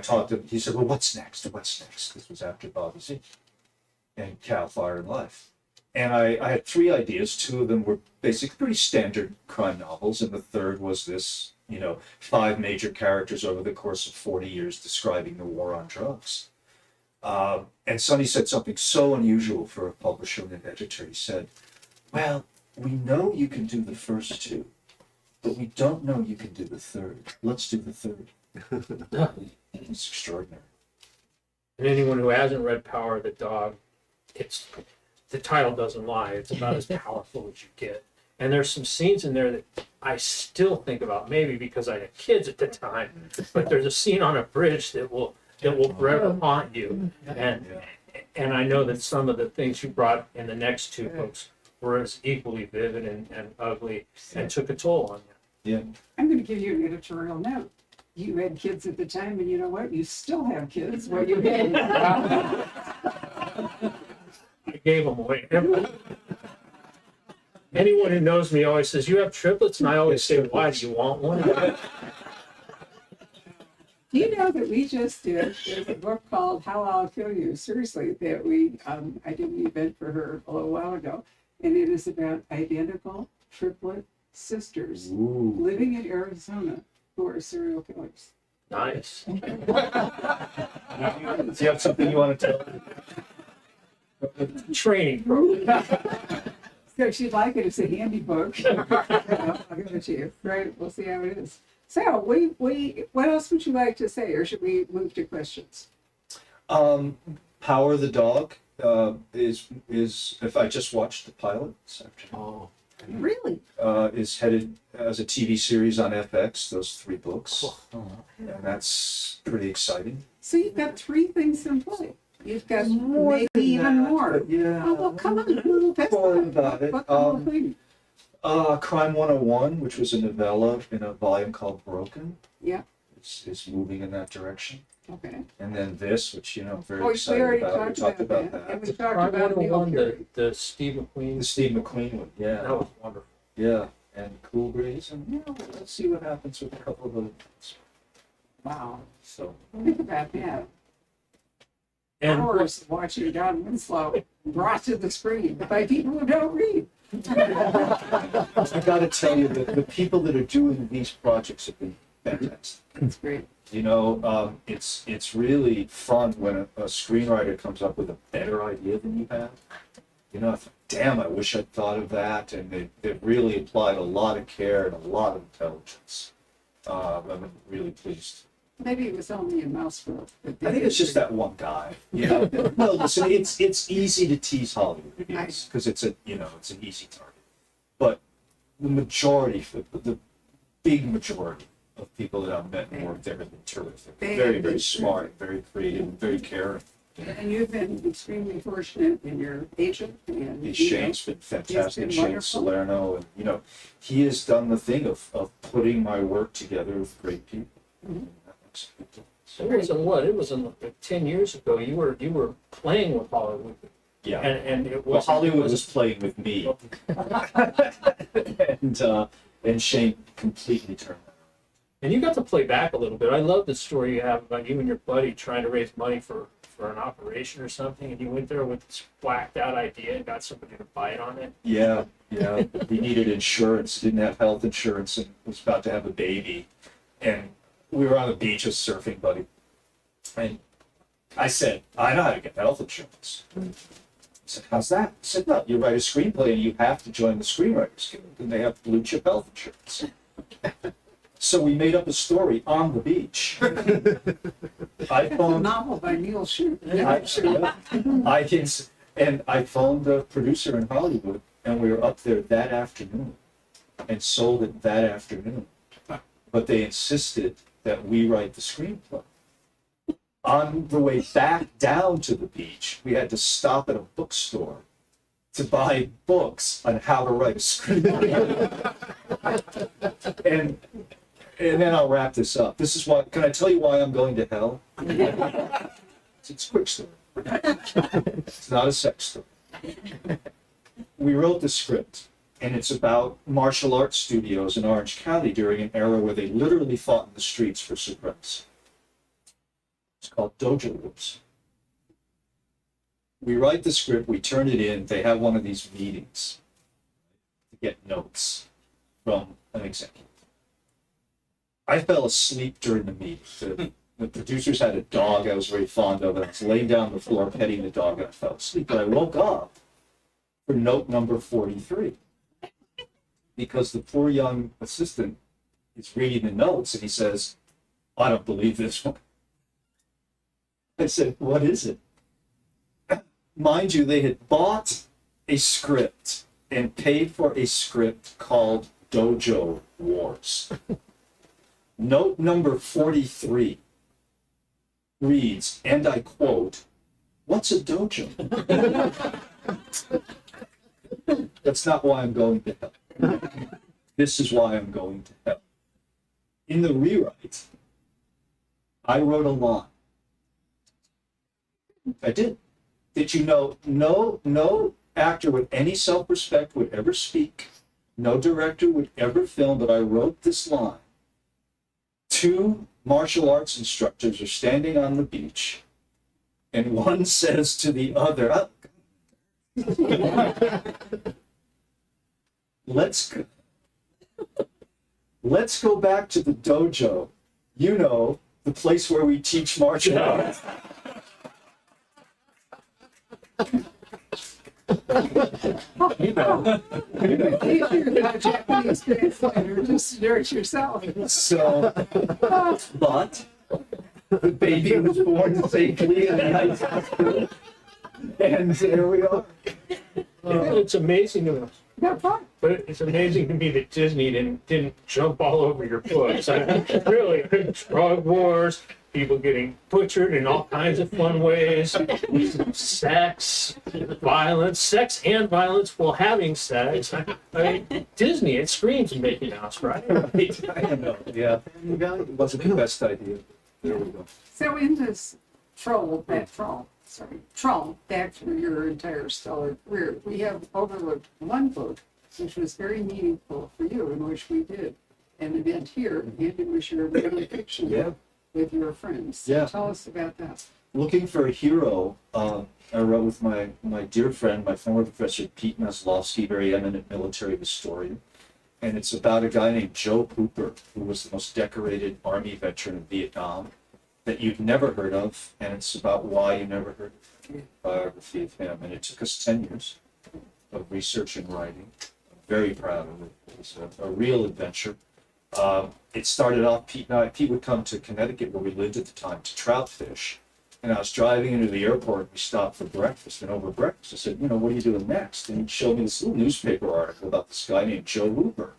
talked to him. He said, well, what's next? This was after Bobby Z and Cal Fire and Life. And I had 3 ideas. 2 of them were basically pretty standard crime novels, and the third was this, 5 major characters over the course of 40 years describing the war on drugs. And Sonny said something so unusual for a publisher and an editor. He said, well, we know you can do the first 2, but we don't know you can do the third. Let's do the third. It's extraordinary. And anyone who hasn't read Power of the Dog, the title doesn't lie. It's about as powerful as you get. And there's some scenes in there that I still think about, maybe because I had kids at the time, but there's a scene on a bridge that will forever haunt you. And I know that some of the things you brought in the next 2 books were as equally vivid and ugly and took a toll on you. Yeah. I'm going to give you an editorial note. You had kids at the time, and you know what? You still have kids. Well, you had. I gave them away. Anyone who knows me always says, you have triplets? And I always say, why do you want one? Do you know that we just did? There's a book called How I'll Kill You. Seriously, that I did an event for her a little while ago, and it is about identical triplet sisters living in Arizona who are serial killers. Nice. Do you have something you want to tell? Training program. So if you'd like it, it's a handy book. I'll give it to you. Right, we'll see how it is. So, what else would you like to say, or should we move to questions? Power of the Dog is if I just watched the pilot this afternoon. Really? Is headed as a TV series on FX. Those 3 books, and that's pretty exciting. So you've got 3 things in play. You've got maybe even more. Yeah. Oh, well, come on. That's More about it. What the whole thing? Crime 101, which was a novella in a volume called Broken. Yeah. Is moving in that direction. Okay. And then this, which very We excited already about. We talked about that. And we The talked Crime about Neil 101, Fury. the Steve McQueen. The Steve McQueen one, yeah. That was wonderful. Yeah, and Cool Breeze, and let's see what happens with a couple of other ones. Wow. So Think about that. And Hours watching Don Winslow brought to the screen by people who don't read. I got to tell you that the people that are doing these projects have been fantastic. That's great. It's really fun when a screenwriter comes up with a better idea than you have. Damn, I wish I'd thought of that, and they've really applied a lot of care and a lot of intelligence. I'm really pleased. Maybe it was only in Mouseville. I think it's just that one guy. No, listen, it's easy to tease Hollywood, it is, because it's an easy target. But the majority, the big majority of people that I've met and worked there have been terrific. Very, very smart, very creative, very caring. And you've been extremely fortunate in your agent. And Shane's been fantastic, been Shane wonderful. Salerno, and he has done the thing of putting my work together with great people. Mhm. That makes a big difference. it was like 10 years ago. You were playing with Hollywood. Yeah. And it Well, was Hollywood was playing with me, and Shane completely turned that And you got to play back a little bit. I love the story you have about you and your buddy trying to raise money for for an operation or something, and you went there with this whacked out idea and got somebody to bite on it. Yeah, yeah. He needed insurance, didn't have health insurance, and was about to have a baby. And we were on the beach just surfing, buddy. And I said, I know how to get health insurance. He said, how's that? I said, no, you write a screenplay and you have to join the Screenwriters Guild, and they have blue chip health insurance. So we made up a story on the beach. I It's a phoned, novel by Neil Shute. I phoned the producer in Hollywood, and we were up there that afternoon and sold it that afternoon. But they insisted that we write the screenplay. On the way back down to the beach, we had to stop at a bookstore to buy books on how to write a screenplay. and then I'll wrap this up. This is why. Can I tell you why I'm going to hell? It's a quick story. It's not a sex story. We wrote the script, and it's about martial arts studios in Orange County during an era where they literally fought in the streets for supremacy. It's called Dojo Wars. We write the script, we turn it in, they have one of these meetings to get notes from an executive. I fell asleep during the meeting. The producers had a dog I was very fond of, and I was laying down on the floor petting the dog, and I fell asleep. But I woke up for note number 43, because the poor young assistant is reading the notes, and he says, I don't believe this one. I said, what is it? Mind you, they had bought a script and paid for a script called Dojo Wars. Note number 43 reads, and I quote, what's a dojo? That's not why I'm going to hell. This is why I'm going to hell. In the rewrite, I wrote a line. I did. Did you know no actor with any self-respect would ever speak, no director would ever film, but I wrote this line. Two martial arts instructors are standing on the beach, and one says to the other, let's go back to the dojo, you know, the place where we teach martial arts. You know. Japanese translator, just do it yourself. So, but the baby was born safely in a nice hospital, and there we are. It's amazing to me. Yeah, fun. But it's amazing to me that Disney didn't jump all over your books. I mean, really, drug wars, people getting butchered in all kinds of fun ways, sex, violence, sex and violence while having sex. I mean, Disney, it screams Mickey Mouse, right? I know, yeah. It wasn't the best idea. There we go. So in this Troll, back through your entire stellar career, we have overlooked one book which was very meaningful for you, in which we did an event here, and it was your fiction Yeah. with your friends. Yeah. Tell us about that. Looking for a hero, I wrote with my dear friend, my former professor, Pete Maslowski, very eminent military historian. And it's about a guy named Joe Hooper, who was the most decorated Army veteran of Vietnam that you've never heard of. And it's about why you never heard of the biography of him. And it took us 10 years of research and writing. I'm very proud of it. It was a real adventure. It started off, Pete would come to Connecticut, where we lived at the time, to trout fish. And I was driving into the airport, we stopped for breakfast, and over breakfast I said, you know, what are you doing next? And he showed me this little newspaper article about this guy named Joe Hooper.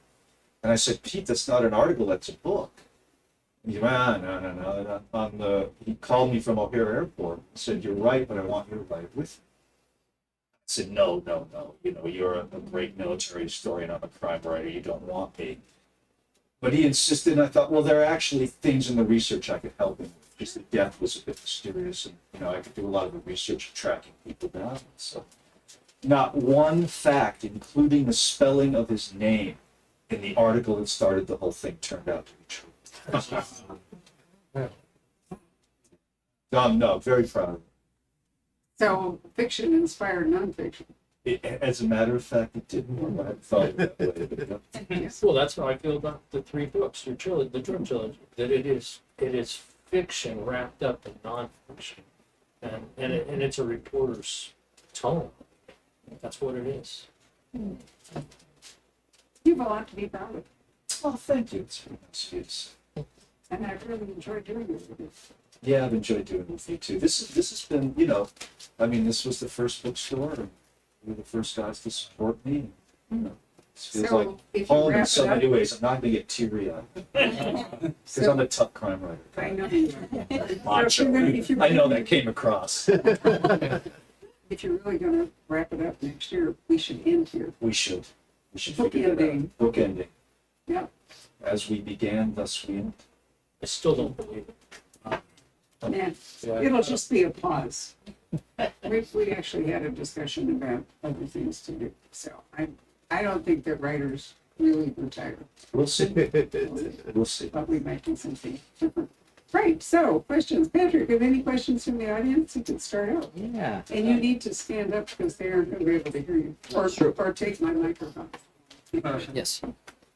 And I said, Pete, that's not an article, that's a book. And he went, no. He called me from O'Hare Airport and said, you're right, but I want you to write it with me. I said, no. You know, you're a great military historian, I'm a crime writer, you don't want me. But he insisted, and I thought, well, there are actually things in the research I could help him with, because the death was a bit mysterious, and, you know, I could do a lot of the research of tracking people down. So, not one fact, including the spelling of his name, in the article that started the whole thing turned out to be true. No, very proud of it. So fiction inspired nonfiction. As a matter of fact, it didn't work. I thought it that way, but, yeah. Well, that's how I feel about the three books, your trilogy, the Drum trilogy, that it is fiction wrapped up in nonfiction. And it's a reporter's tone. That's what it is. You have a lot to be proud of. Oh, thank you. It's very nice. Yes. And I've really enjoyed doing this with you. Yeah, I've enjoyed doing it with you too. This has been, you know, I mean, this was the first bookstore, and you were the first guys to support me. You know, it feels So, like if you home in wrap so it up- many ways. I'm not gonna get teary eyed because I'm a tough crime writer. I know you are. Macho. If you're I know really- that came across. If you're really gonna wrap it up next year, we should end here. We should figure that out. Bookending. Yeah. As we began, thus we end. I still don't believe it. Yeah, Yeah. it'll just be a pause. We actually had a discussion about other things to do, so I don't think that writers really retire, We'll see. We'll see. but we might do something different. Right, so questions. Patrick, have any questions from the audience? You can start out. Yeah. And you need to stand up because they aren't gonna be able to hear you, or take my microphone. Yes.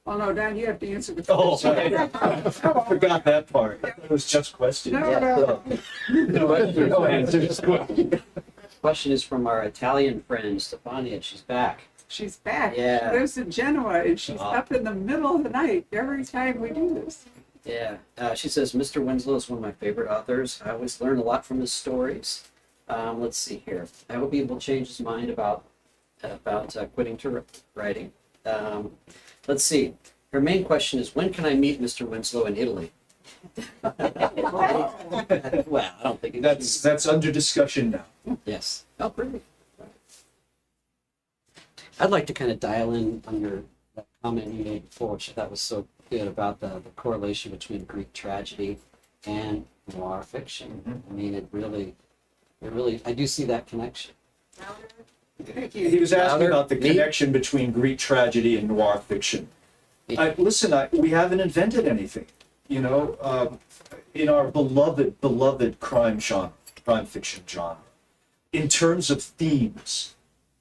Oh, no, Don, you have to answer the Oh, question. I forgot that part. It was just questions. No. No answers. Question is from our Italian friend Stefania. She's back. She's back. Yeah. She lives in Genoa, and she's Wow. up in the middle of the night every time we do this. Yeah. She says Mr. Winslow is one of my favorite authors. I always learn a lot from his stories. Let's see here. I hope he will change his mind about quitting to writing. Let's see. Her main question is, when can I meet Mr. Winslow in Italy? Well, I don't think That's under discussion now. Yes. Oh, really? I'd like to kind of dial in on that comment you made before, which I thought was so good about the correlation between Greek tragedy and noir fiction. I mean, it really, I do see that connection. Thank He you. was asking Louder. about the Me? connection between Greek tragedy and noir fiction. Me. Listen, we haven't invented anything. You know, in our beloved crime fiction genre, in terms of themes,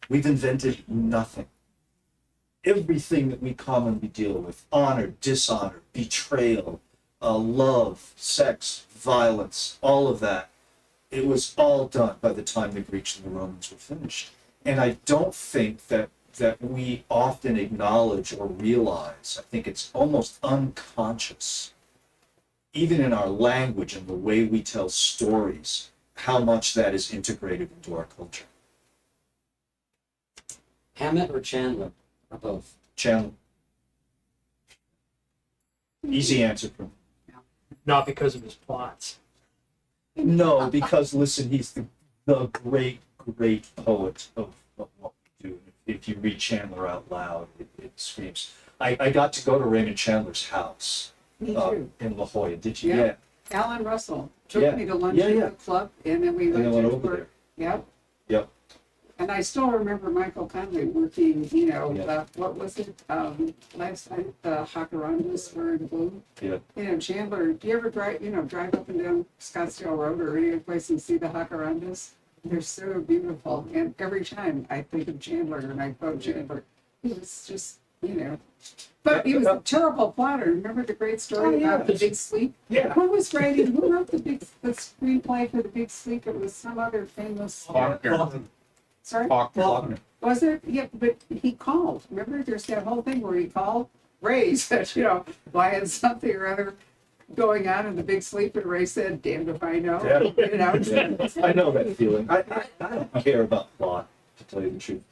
we've invented nothing. Everything that we commonly deal with, honor, dishonor, betrayal, love, sex, violence, all of that, it was all done by the time the Greeks and the Romans were finished. And I don't think that we often acknowledge or realize, I think it's almost unconscious, even in our language and the way we tell stories, how much that is integrated into our culture. Hammett or Chandler? Or both? Chandler. Easy answer from Not because of his plots. no, because listen, he's the great poet of what we do. If you read Chandler out loud, it screams. I got to go to Raymond Chandler's house Me too. in La Jolla. Did you? Yeah. Yeah. Alan Russell took Yeah. me to lunch Yeah, at yeah. the club, and then we And went I went to over work. there. Yep. Yep. And I still remember Michael Conley working, Yeah. what was it, last night, the Jacarandas were in bloom. Yeah. Chandler, do you ever drive up and down Scottsdale Road or any other place and see the Jacarandas? They're so beautiful, and every time I think of Chandler and I quote Chandler, he was just, but he was a terrible plotter. Remember the great story about The Big Sleep? Yeah. Who wrote the screenplay for The Big Sleep? It was some other famous. Sorry? Faulkner. Was it? Yeah, but he called. Remember, there's that whole thing where he called Ray, said, why is something or other going on in The Big Sleep? And Ray said, damned if I know. Yeah. Yeah. I know that feeling. I don't care about plot, to tell you the truth.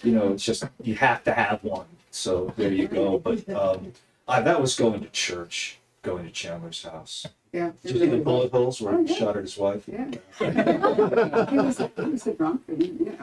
It's just you have to have one. So there you go. But that was going to church, going to Chandler's house. Yeah. Did you see the bullet holes where he Oh, yeah. shot at his wife? Yeah. he was a drunk, and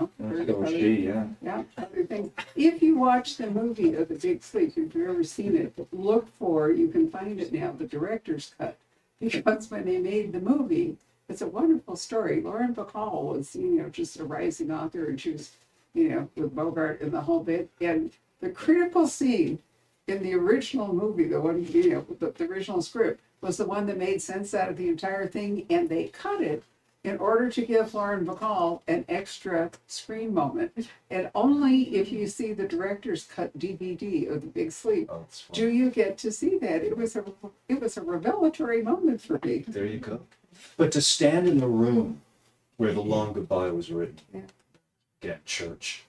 So was she, yeah. Yeah, other things. If you watch the movie of The Big Sleep, if you've ever seen it, you can find it now, the director's cut. Because when they made the movie, it's a wonderful story. Lauren Bacall was, just a rising author, and she was, with Bogart and the whole bit. And the critical scene in the original movie, the one, the original script, was the one that made sense out of the entire thing, and they cut it in order to give Lauren Bacall an extra screen moment. And only if you see the director's cut DVD of The Big Sleep Oh, it's fun. do you get to see that. It was a revelatory moment for me. There you go. But to stand in the room where the long goodbye was written, Yeah. again, church.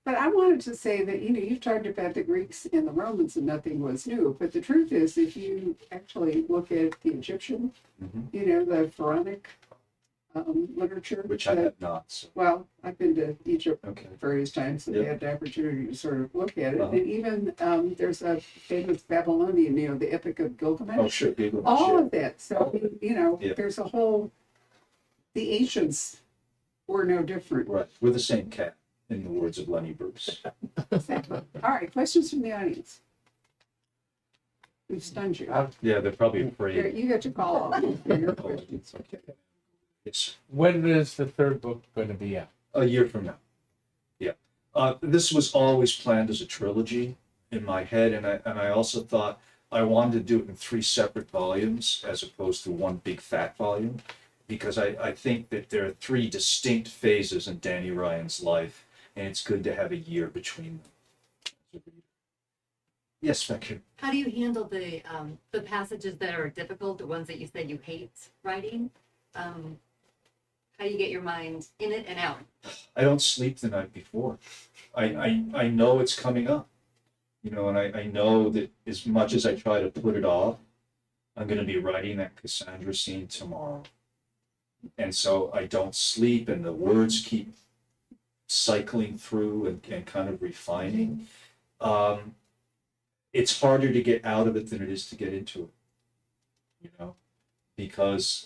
But I wanted to say that, you've talked about the Greeks and the Romans and nothing was new. But the truth is, if you actually look at the Egyptian, Mhm. the Pharaonic literature. Which I have not. So. Well, I've been to Egypt Okay. various times and Yeah. had the opportunity to sort of look at it. Uh-huh. And even there's a famous Babylonian, the Epic of Gilgamesh. Oh, sure. Gilgamesh, All yeah. of that. So, Yeah. there's a whole, the ancients were no different. Right. We're the same cat, in the words of Lenny Bruce. Exactly. All right, questions from the audience. We've stunned you. Yeah, they're probably Here, afraid. you get to call off for your Oh, questions. it's okay. It's When is the third book going to be out? a year from now. Yeah. This was always planned as a trilogy in my head, and I also thought I wanted to do it in 3 separate volumes as opposed to one big fat volume, because I think that there are 3 distinct phases in Danny Ryan's life, and it's good to have a year between them. Yes, Becky. How do you handle the passages that are difficult, the ones that you said you hate writing? How do you get your mind in it and out? I don't sleep the night before. I know it's coming up, and I know that as much as I try to put it off, I'm going to be writing that Cassandra scene tomorrow. And so I don't sleep, and the words keep cycling through and kind of refining. It's harder to get out of it than it is to get into it, because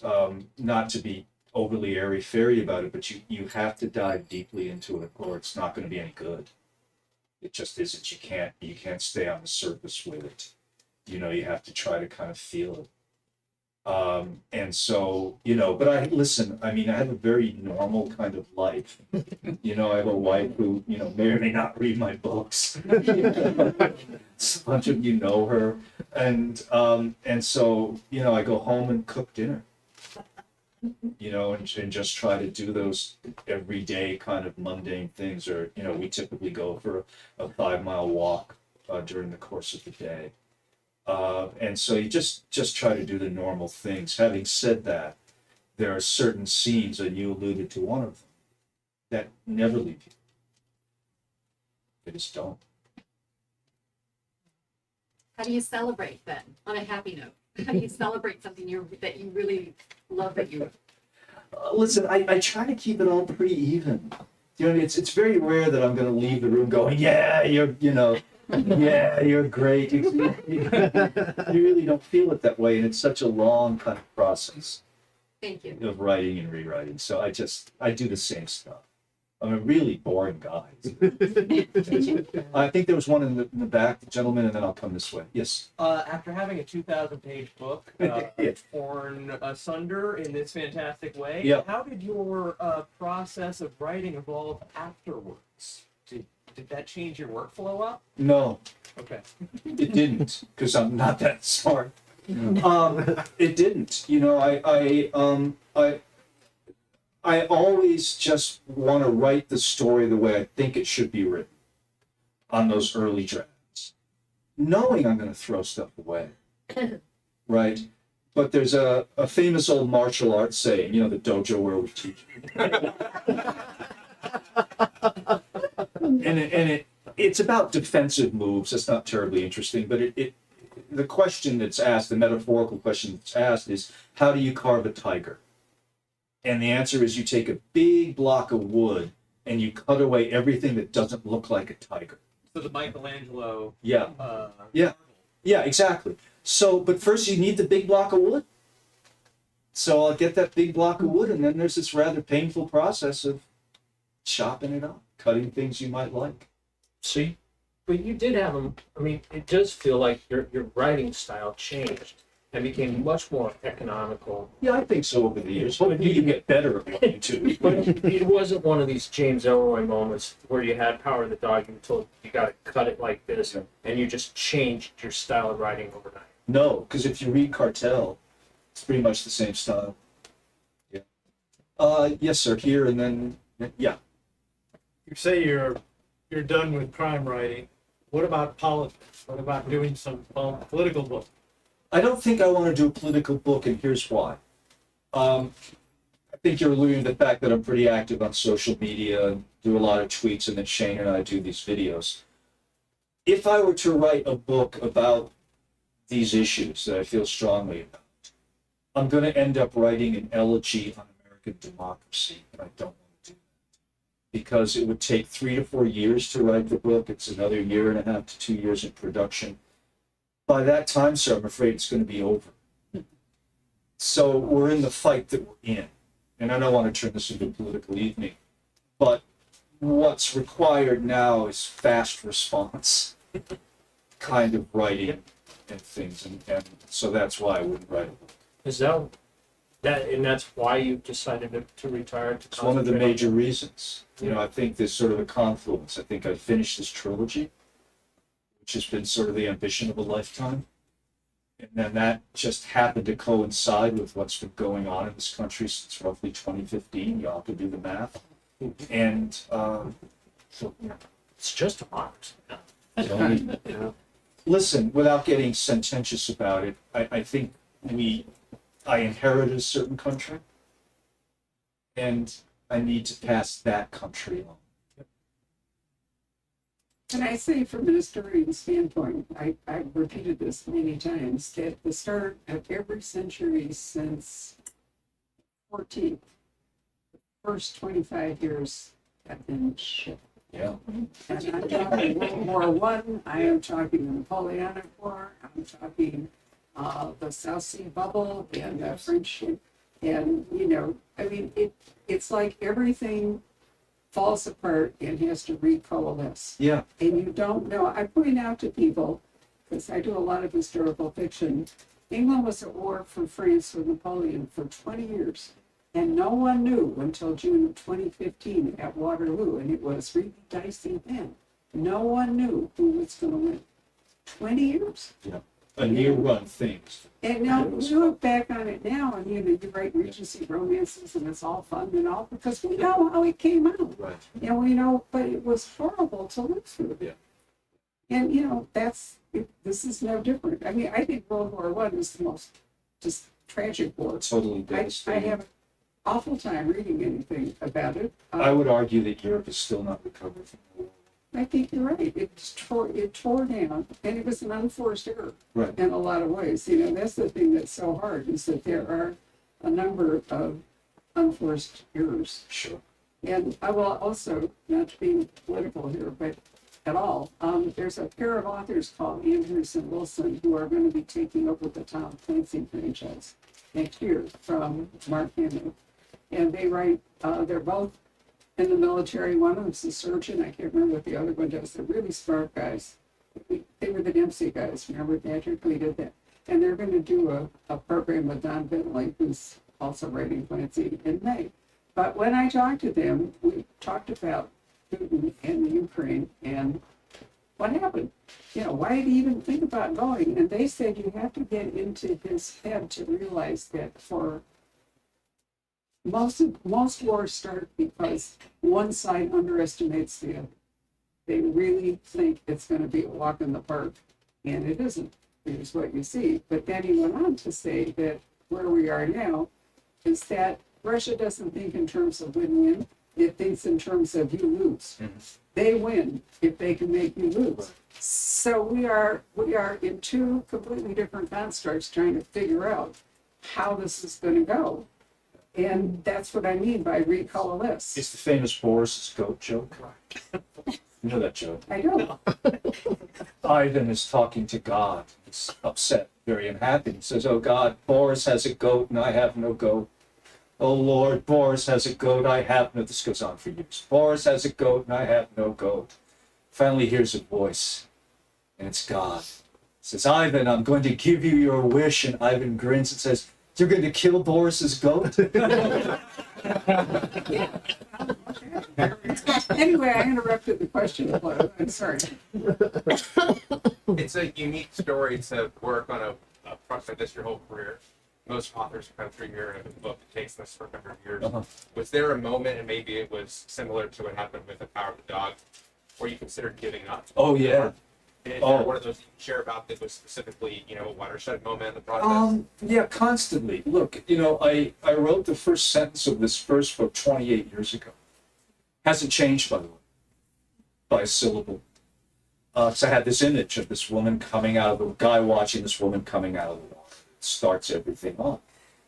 not to be overly airy-fairy about it, but you have to dive deeply into it, or it's not going to be any good. It just isn't. You can't stay on the surface with it. You have to try to kind of feel it. And so, but I have a very normal kind of life. I have a wife who, may or may not read my books. A bunch of you know her. And so, I go home and cook dinner. And just try to do those everyday kind of mundane things. Or, we typically go for a 5-mile walk during the course of the day. And so you just try to do the normal things. Having said that, there are certain scenes, and you alluded to one of them, that never leave you. They just don't. How do you celebrate then, on a happy note? How do you celebrate something that you really love that you... Listen, I try to keep it all pretty even. It's very rare that I'm going to leave the room going, yeah, yeah, you're great. You really don't feel it that way, and it's such a long kind of process Thank you. of writing and rewriting. So I do the same stuff. I'm a really boring guy. I think there was one in the back, the gentleman, and then I'll come this way. Yes. After having a 2,000-page book Yeah. torn asunder in this fantastic way, Yeah. how did your process of writing evolve afterwards? Did that change your workflow up? No, Okay. it didn't, because I'm not that smart. It didn't. I always just want to write the story the way I think it should be written on those early drafts, knowing I'm going to throw stuff away, right? But there's a famous old martial arts saying, the dojo where we teach. and it's about defensive moves. It's not terribly interesting, but the question that's asked, the metaphorical question that's asked is, how do you carve a tiger? And the answer is you take a big block of wood and you cut away everything that doesn't look like a tiger. So the Michelangelo. Yeah, Yeah. yeah, exactly. So, but first you need the big block of wood. So I'll get that big block of wood, and then there's this rather painful process of chopping it up, cutting things you might like. See, but you did have them. I mean, it does feel like your writing style changed and became much more economical. Yeah, I think so over the years. Hopefully you get better at writing too. But it wasn't one of these James Elroy moments where you had Power of the Dog and you told you got to cut it like this, and you just changed your style of writing overnight. No, because if you read Cartel, it's pretty much the same style. Yeah. Yes, sir, here and then, yeah. You say you're done with crime writing. What about politics? What about doing some political book? I don't think I want to do a political book, and here's why. I think you're alluding to the fact that I'm pretty active on social media and do a lot of tweets, and that Shane and I do these videos. If I were to write a book about these issues that I feel strongly about, I'm going to end up writing an elegy on American democracy, and I don't want to do that. Because it would take 3 to 4 years to write the book. It's another 1.5 to 2 years in production. By that time, sir, I'm afraid it's going to be over. So we're in the fight that we're in. And I don't want to turn this into a political evening, but what's required now is fast response kind of writing and things. And so that's why I wouldn't write a book. Is that and that's why you decided to retire? To It's one of the concentrate on major that? reasons. You know, I think there's sort of a confluence. I think I finished this trilogy, which has been sort of the ambition of a lifetime. And then that just happened to coincide with what's been going on in this country since roughly 2015. Y'all could do the math. And so, It's just a box. it's only, Yeah. listen, without getting sententious about it, I think I inherited a certain country, and I need to pass that country on. Can I say from an historian standpoint, I've repeated this many times, at the start of every century since 14th, the first 25 years have been shit. Yeah. And I'm talking World War I am talking the Napoleonic War, I'm talking the South Sea Bubble and the French, and, you know, I mean, it's like everything falls apart and has to recoalesce. Yeah. And you don't know. I point out to people, because I do a lot of historical fiction, England was at war for France with Napoleon for 20 years. And no one knew until June of 2015 at Waterloo, and it was really dicey then. No one knew who was going to win. 20 years. A near run thing. And now you look back on it now, and you write Regency romances, and it's all fun and all, because we know how it came out. Right. And we know, but it was horrible to live through. Yeah. And, you know, this is no different. I mean, I think World War I is the most just tragic war. Totally I devastating. have an awful time reading anything about it. I would argue that Europe is still not recovered from the war. I think you're right. It tore down, and it was an unforced error Right. in a lot of ways. You know, that's the thing that's so hard, is that there are a number of unforced errors. Sure. And I will also, not to be political here, but at all, there's a pair of authors called Andrews and Wilson who are going to be taking over the Tom Clancy franchise next year from Mark Hamill. And they write, they're both in the military. One of them's a surgeon. I can't remember what the other one does. They're really smart guys. They were the Dempsey guys. Remember, Patrick? We did that. And they're going to do a program with Don Bentley, who's also writing Clancy, in May. But when I talked to them, we talked about Putin and the Ukraine and what happened. You know, why did he even think about going? And they said you have to get into his head to realize that for most wars start because one side underestimates the other. They really think it's going to be a walk in the park, and it isn't. Here's what you see. But then he went on to say that where we are now is that Russia doesn't think in terms of win-win. It thinks in terms of you lose. They win if they can make you lose. So we are in two completely different constructs trying to figure out how this is going to go. And that's what I mean by recoalesce. It's the famous Boris's goat joke. You know that joke. I don't. Ivan is talking to God. He's upset, very unhappy. He says, "Oh God, Boris has a goat and I have no goat. Oh Lord, Boris has a goat, I have no." This goes on for years. "Boris has a goat and I have no goat." Finally he hears a voice, and it's God. He says, "Ivan, I'm going to give you your wish." And Ivan grins and says, "You're going to kill Boris's goat?" Anyway, I interrupted the question. I'm sorry. It's a unique story to work on a project like this your whole career. most authors kind of through your book takes this for 100 years. Uh-huh. Was there a moment, and maybe it was similar to what happened with The Power of the Dog, where you considered giving up? Oh, yeah. Is Oh. there one of those you can share about that was specifically, a watershed moment in the process? Yeah, constantly. Look, I wrote the first sentence of this first book 28 years ago. Hasn't changed, by the way, by a syllable. So I had this image of this woman coming out of the guy watching this woman coming out of the water. It starts everything off.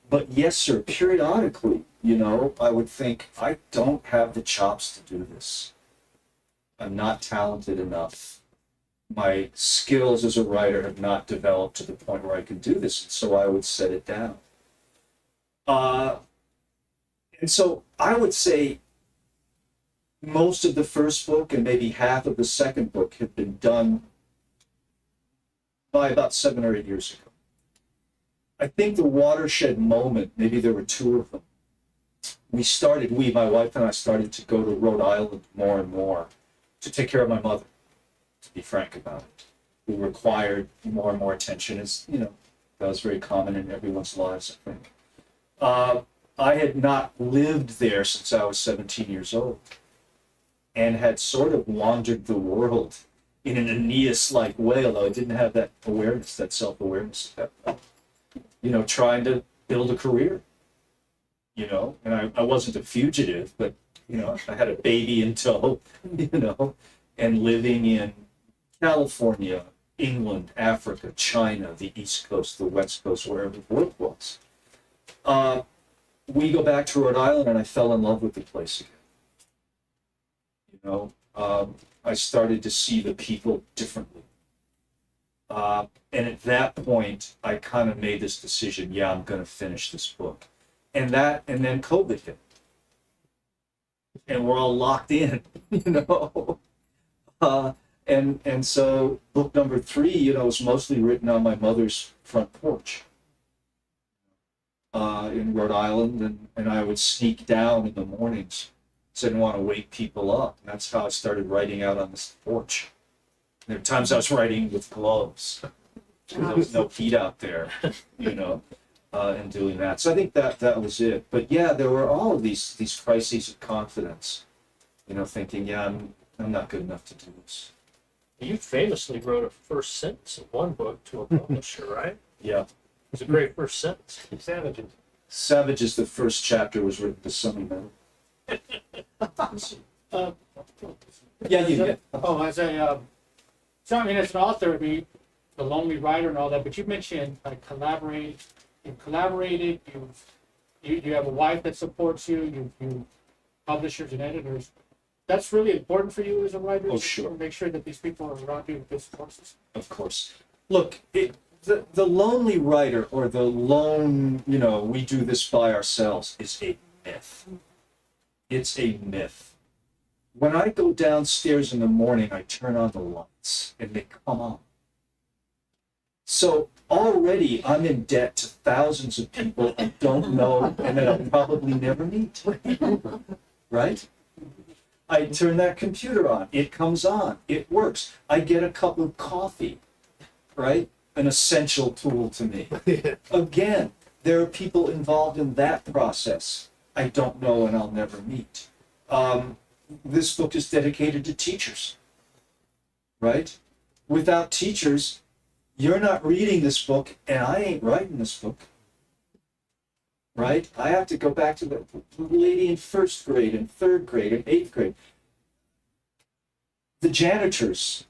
But yes, sir, periodically, I would think, I don't have the chops to do this. I'm not talented enough. My skills as a writer have not developed to the point where I can do this, and so I would set it down. And so I would say most of the first book and maybe half of the second book had been done by about 7 or 8 years ago. I think the watershed moment, maybe there were 2 of them. My wife and I started to go to Rhode Island more and more to take care of my mother, to be frank about it, who required more and more attention, as that was very common in everyone's lives, I think. I had not lived there since I was 17 years old and had sort of wandered the world in an Aeneas-like way, although I didn't have that awareness, that self-awareness at that point. Trying to build a career, and I wasn't a fugitive, but, I had a baby in tow, and living in California, England, Africa, China, the East Coast, the West Coast, wherever the work was. We go back to Rhode Island and I fell in love with the place again. I started to see the people differently. And at that point, I kind of made this decision, I'm going to finish this book. And then COVID hit. And we're all locked in, And so book number 3, was mostly written on my mother's front porch in Rhode Island, and I would sneak down in the mornings. So I didn't want to wake people up. And that's how I started writing out on this porch. There were times I was writing with gloves. There was no heat out there, and doing that. So I think that was it. But yeah, there were all of these crises of confidence, thinking, I'm not good enough to do this. You famously wrote a first sentence of one book to a publisher, right? Yeah. It's a great first sentence. Savages. Savages, the first chapter was written to Sonny Meadow. Yeah, you get. Oh, as a, so I mean, as an author, the lonely writer and all that, but you mentioned you've collaborated, you have a wife that supports you, you publishers and editors. That's really important for you as a writer. Oh, sure. To make sure that these people are around you with good support system. Of course. Look, the lonely writer or the lone, we do this by ourselves is a myth. It's a myth. When I go downstairs in the morning, I turn on the lights and they come on. So already I'm in debt to thousands of people I don't know and that I'll probably never meet. Right? I turn that computer on, it comes on, it works. I get a cup of coffee, right? An essential tool to me. Again, there are people involved in that process I don't know and I'll never meet. This book is dedicated to teachers, right? Without teachers, you're not reading this book and I ain't writing this book, right? I have to go back to the lady in 1st grade and 3rd grade and 8th grade. The janitors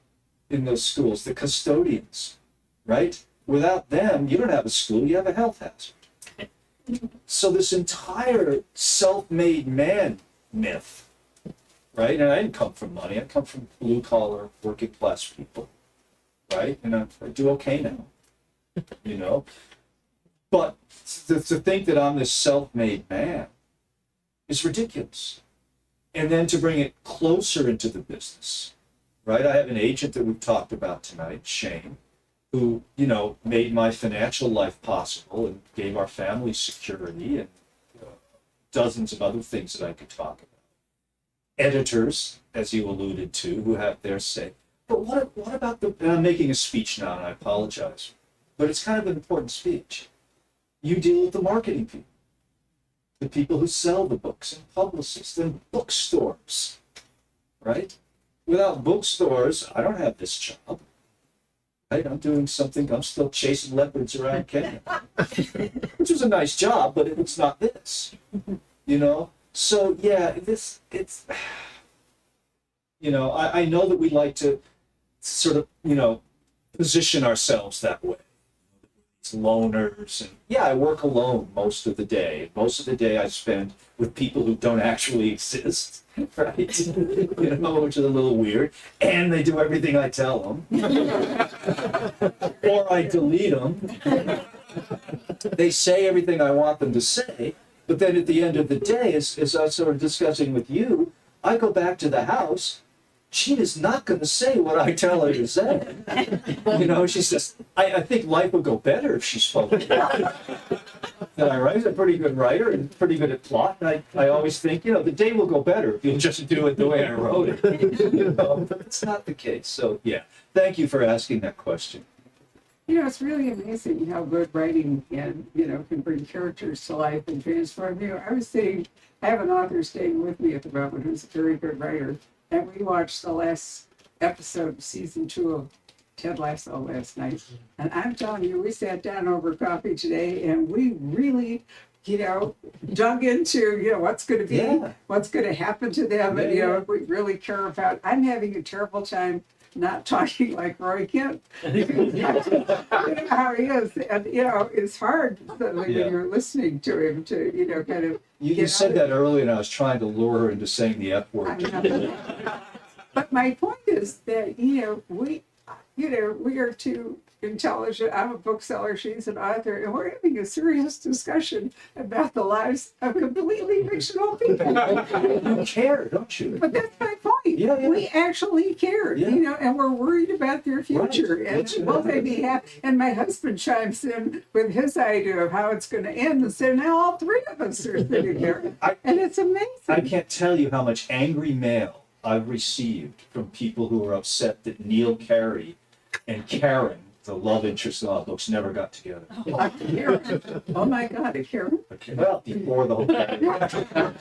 in those schools, the custodians, right? Without them, you don't have a school, you have a health hazard. So this entire self-made man myth, right? And I didn't come from money, I come from blue-collar, working-class people, right? And I do okay now, But to think that I'm this self-made man is ridiculous. And then to bring it closer into the business, right? I have an agent that we've talked about tonight, Shane, who, made my financial life possible and gave our family security and dozens of other things that I could talk about. Editors, as you alluded to, who have their say. But what about and I'm making a speech now and I apologize, but it's kind of an important speech. You deal with the marketing people, the people who sell the books, and publicists and bookstores, right? Without bookstores, I don't have this job. Right? I'm doing something, I'm still chasing leopards around Kenya, which was a nice job, but it's not this, you know? So yeah, it's, you know, I know that we like to sort of, you know, position ourselves that way. It's loners, and yeah, I work alone most of the day. Most of the day I spend with people who don't actually exist, right? You know, which is a little weird. And they do everything I tell them, or I delete them. They say everything I want them to say, but then at the end of the day, as I was sort of discussing with you, I go back to the house. She is not going to say what I tell her to say. You know, she's just, I think life would go better if she spoke. That I write. I'm a pretty good writer and pretty good at plot. And I always think, you know, the day will go better if you'll just do it the way I wrote it. You know, but it's not the case. So, yeah, thank you for asking that question. You know, it's really amazing how good writing can, you know, can bring characters to life and transform you. I have an author staying with me at the moment who's a very good writer. And we watched the last episode of season 2 of Ted Lasso last night. And I'm telling you, we sat down over coffee today and we really, you know, dug into, you know, what's going to be, what's going to happen to them. And, you know, if we really care about, I'm having a terrible time not talking like Roy Kent. You know how he is. And, you know, it's hard when you're listening to him to, you know, kind of. You said that earlier, and I was trying to lure her into saying the F word. But my point is that, you know, we are two intelligent. I'm a bookseller, she's an author, and we're having a serious discussion about the lives of completely fictional people. You care, don't you? But that's my point. Yeah. We actually care, you know, and we're worried about their future. Right. And will they be happy? And my husband chimes in with his idea of how it's going to end. And so now all three of us are sitting there. And it's amazing. I can't tell you how much angry mail I've received from people who are upset that Neil Carey and Karen, the love interest in our books, never got together. Karen. Oh my God, a Karen. Well, before the whole thing.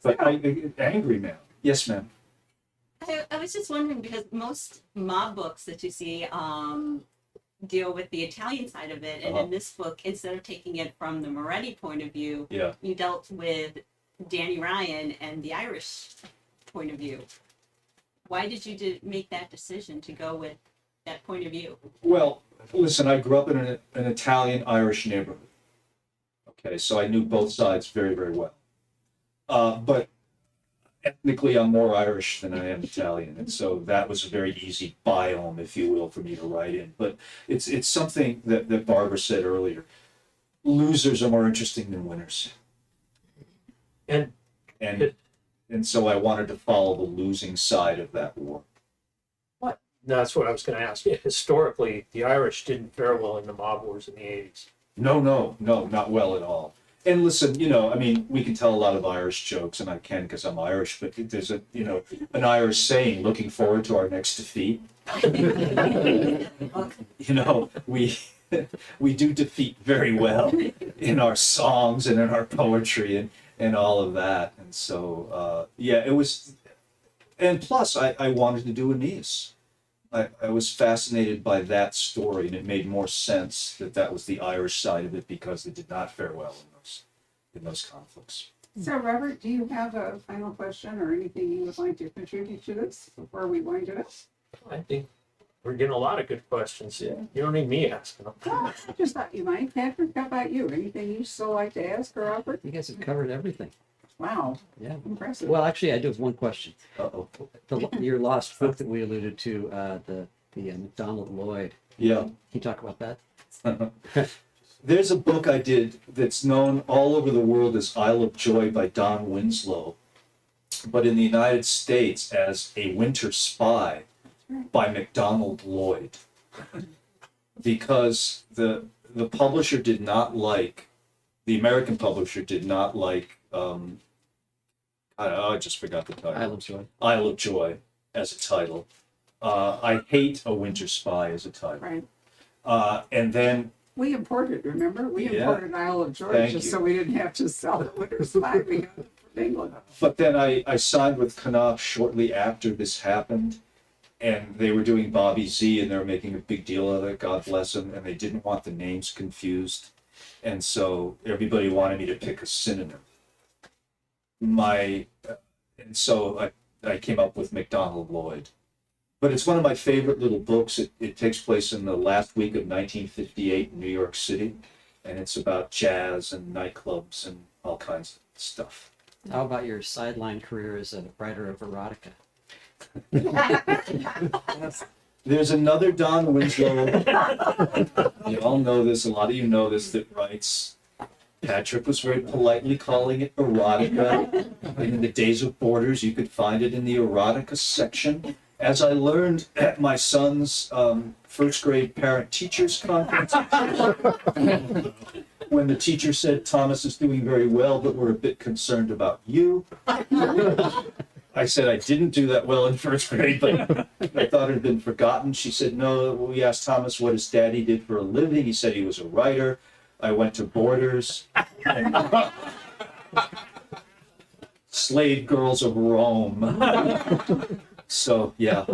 But angry mail. Yes, ma'am. I was just wondering, because most mob books that you see deal with the Italian side of it, and in this book, instead of taking it from the Moretti point of view, you dealt with Danny Ryan and the Irish point of view. Why did you make that decision to go with that point of view? Well, listen, I grew up in an Italian-Irish neighborhood. Okay, so I knew both sides very, very well. But ethnically, I'm more Irish than I am Italian, and so that was a very easy biome, if you will, for me to write in. But it's something that Barbara said earlier. Losers are more interesting than winners. And so I wanted to follow the losing side of that war. That's what I was going to ask. Historically, the Irish didn't fare well in the mob wars in the 80s. No, not well at all. And listen, you know, I mean, we can tell a lot of Irish jokes, and I can because I'm Irish, but there's an Irish saying, looking forward to our next defeat. You know, we do defeat very well in our songs and in our poetry and all of that. And so, it was, and plus I wanted to do Aeneas. I was fascinated by that story, and it made more sense that was the Irish side of it because they did not fare well in those conflicts. So, Robert, do you have a final question or anything you would like to contribute to this before we wind it up? I think we're getting a lot of good questions. Yeah. You don't need me asking them. Oh, I just thought you might. Patrick, how about you? Anything you still like to ask or offer? You guys have covered everything. Wow, Yeah. impressive. Well, actually, I do have one question. Uh-oh. Your lost book that we alluded to, the MacDonald Lloyd. Yeah. Can you talk about that? There's a book I did that's known all over the world as Isle of Joy by Don Winslow, but in the United States as A Winter Spy by MacDonald Lloyd. Because the publisher did not like, the American publisher did not like, I just forgot the title. Isle of Joy. Isle of Joy as a title. I hate A Winter Spy as a title. Right. And then We imported, remember? We Yeah. imported Isle of Thank Georgia, you. so we didn't have to sell the winter's flag. We got it from England. But then I signed with Knopf shortly after this happened, and they were doing Bobby Z, and they were making a big deal of it, God bless them, and they didn't want the names confused. And so everybody wanted me to pick a synonym. And so I came up with MacDonald Lloyd. But it's one of my favorite little books. It takes place in the last week of 1958 in New York City, and it's about jazz and nightclubs and all kinds of stuff. How about your sideline career as a writer of erotica? There's another Don Winslow, you all know this, a lot of you know this, that writes, Patrick was very politely calling it erotica. And in the days of Borders, you could find it in the erotica section. As I learned at my son's first grade parent-teachers conference, when the teacher said, Thomas is doing very well, but we're a bit concerned about you. I said I didn't do that well in first grade, but I thought it had been forgotten. She said, no, we asked Thomas what his daddy did for a living. He said he was a writer. I went to Borders. Slave girls of Rome. So, yeah,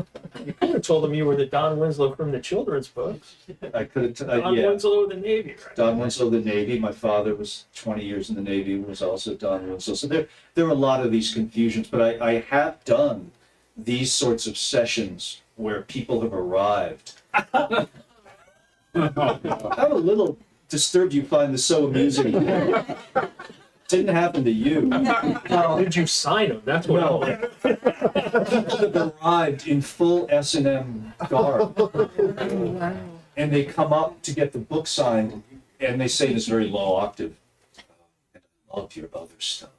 You could have told them you were the Don Winslow from the children's books. I could have, Don yeah. Winslow of the Navy, right? Don Winslow of the Navy. My father was 20 years in the Navy, was also Don Winslow. So there are a lot of these confusions, but I have done these sorts of sessions where people have arrived. I'm a little disturbed you find this so amusing. Didn't happen to you. How did you sign them? That's what I No. want. People have arrived in full S&M garb. And they come up to get the book signed, and they say this very low octave, and I love your other stuff.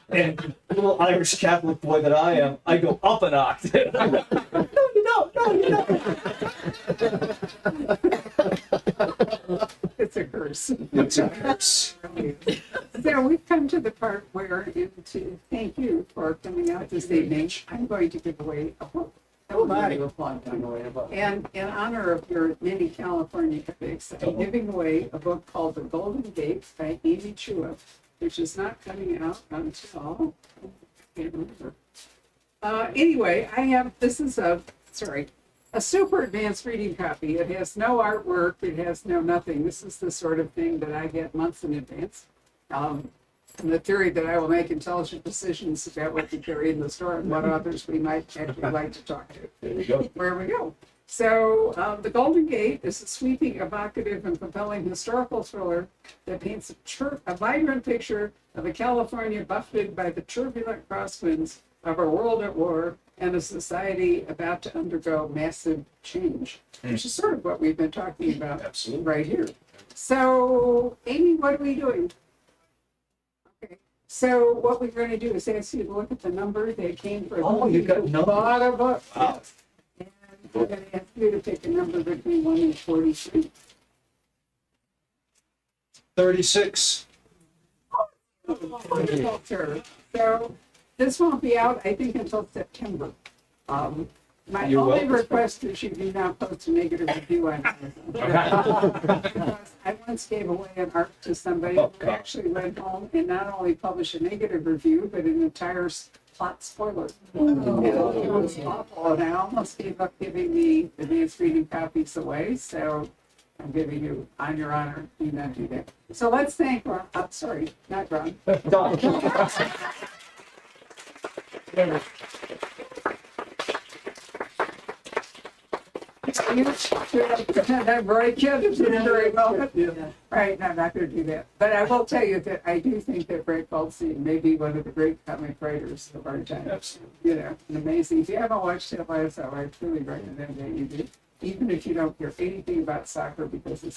And little Irish Catholic boy that I am, I go up an octave. No, you don't. No, you don't. It's a curse. It's a curse. So we've come to the part where, to thank you for coming out this evening, I'm going to give away a book. Oh, my. And in honor of your many California epics, I'm giving away a book called The Golden Gate by Amy Chua, which is not coming out until, I can't remember. Anyway, this is a super advanced reading copy. It has no artwork, it has no nothing. This is the sort of thing that I get months in advance. And the theory that I will make intelligent decisions about what to carry in the store and what others we might actually like to talk to. There you go. Where we go. So, The Golden Gate is a sweeping, evocative, and compelling historical thriller that paints a vibrant picture of a California buffeted by the turbulent crosswinds of a world at war and a society about to undergo massive change, which is sort of what we've been talking about Absolutely. right here. So, Amy, what are we doing? Okay. So what we're going to do is ask you to look at the number that came for. Oh, you got numbers. Bought a book. Wow. And we're going to ask you to pick a number between 1 and 43. 36. Wonderful, sir. So this won't be out, I think, until September. My You're only welcome. request is you do not post a negative review on Amazon. Because I once gave away an art to somebody Oh, who God. actually went home and not only published a negative review, but an entire plot spoiler. And it was awful, and I almost gave up giving the advanced reading copies away, so I'm giving you, on your honor, do not do that. So let's thank Ron, sorry, not Ron. You should have pretended I've already killed it very well. Right, no, I'm not going to do that. But I will tell you that I do think that Ray Goldstein may be one of the great comic writers of our time. Absolutely. You know, and amazing. If you haven't watched Ted Lasso, I truly recommend that you do. Even if you don't care anything about soccer, because it's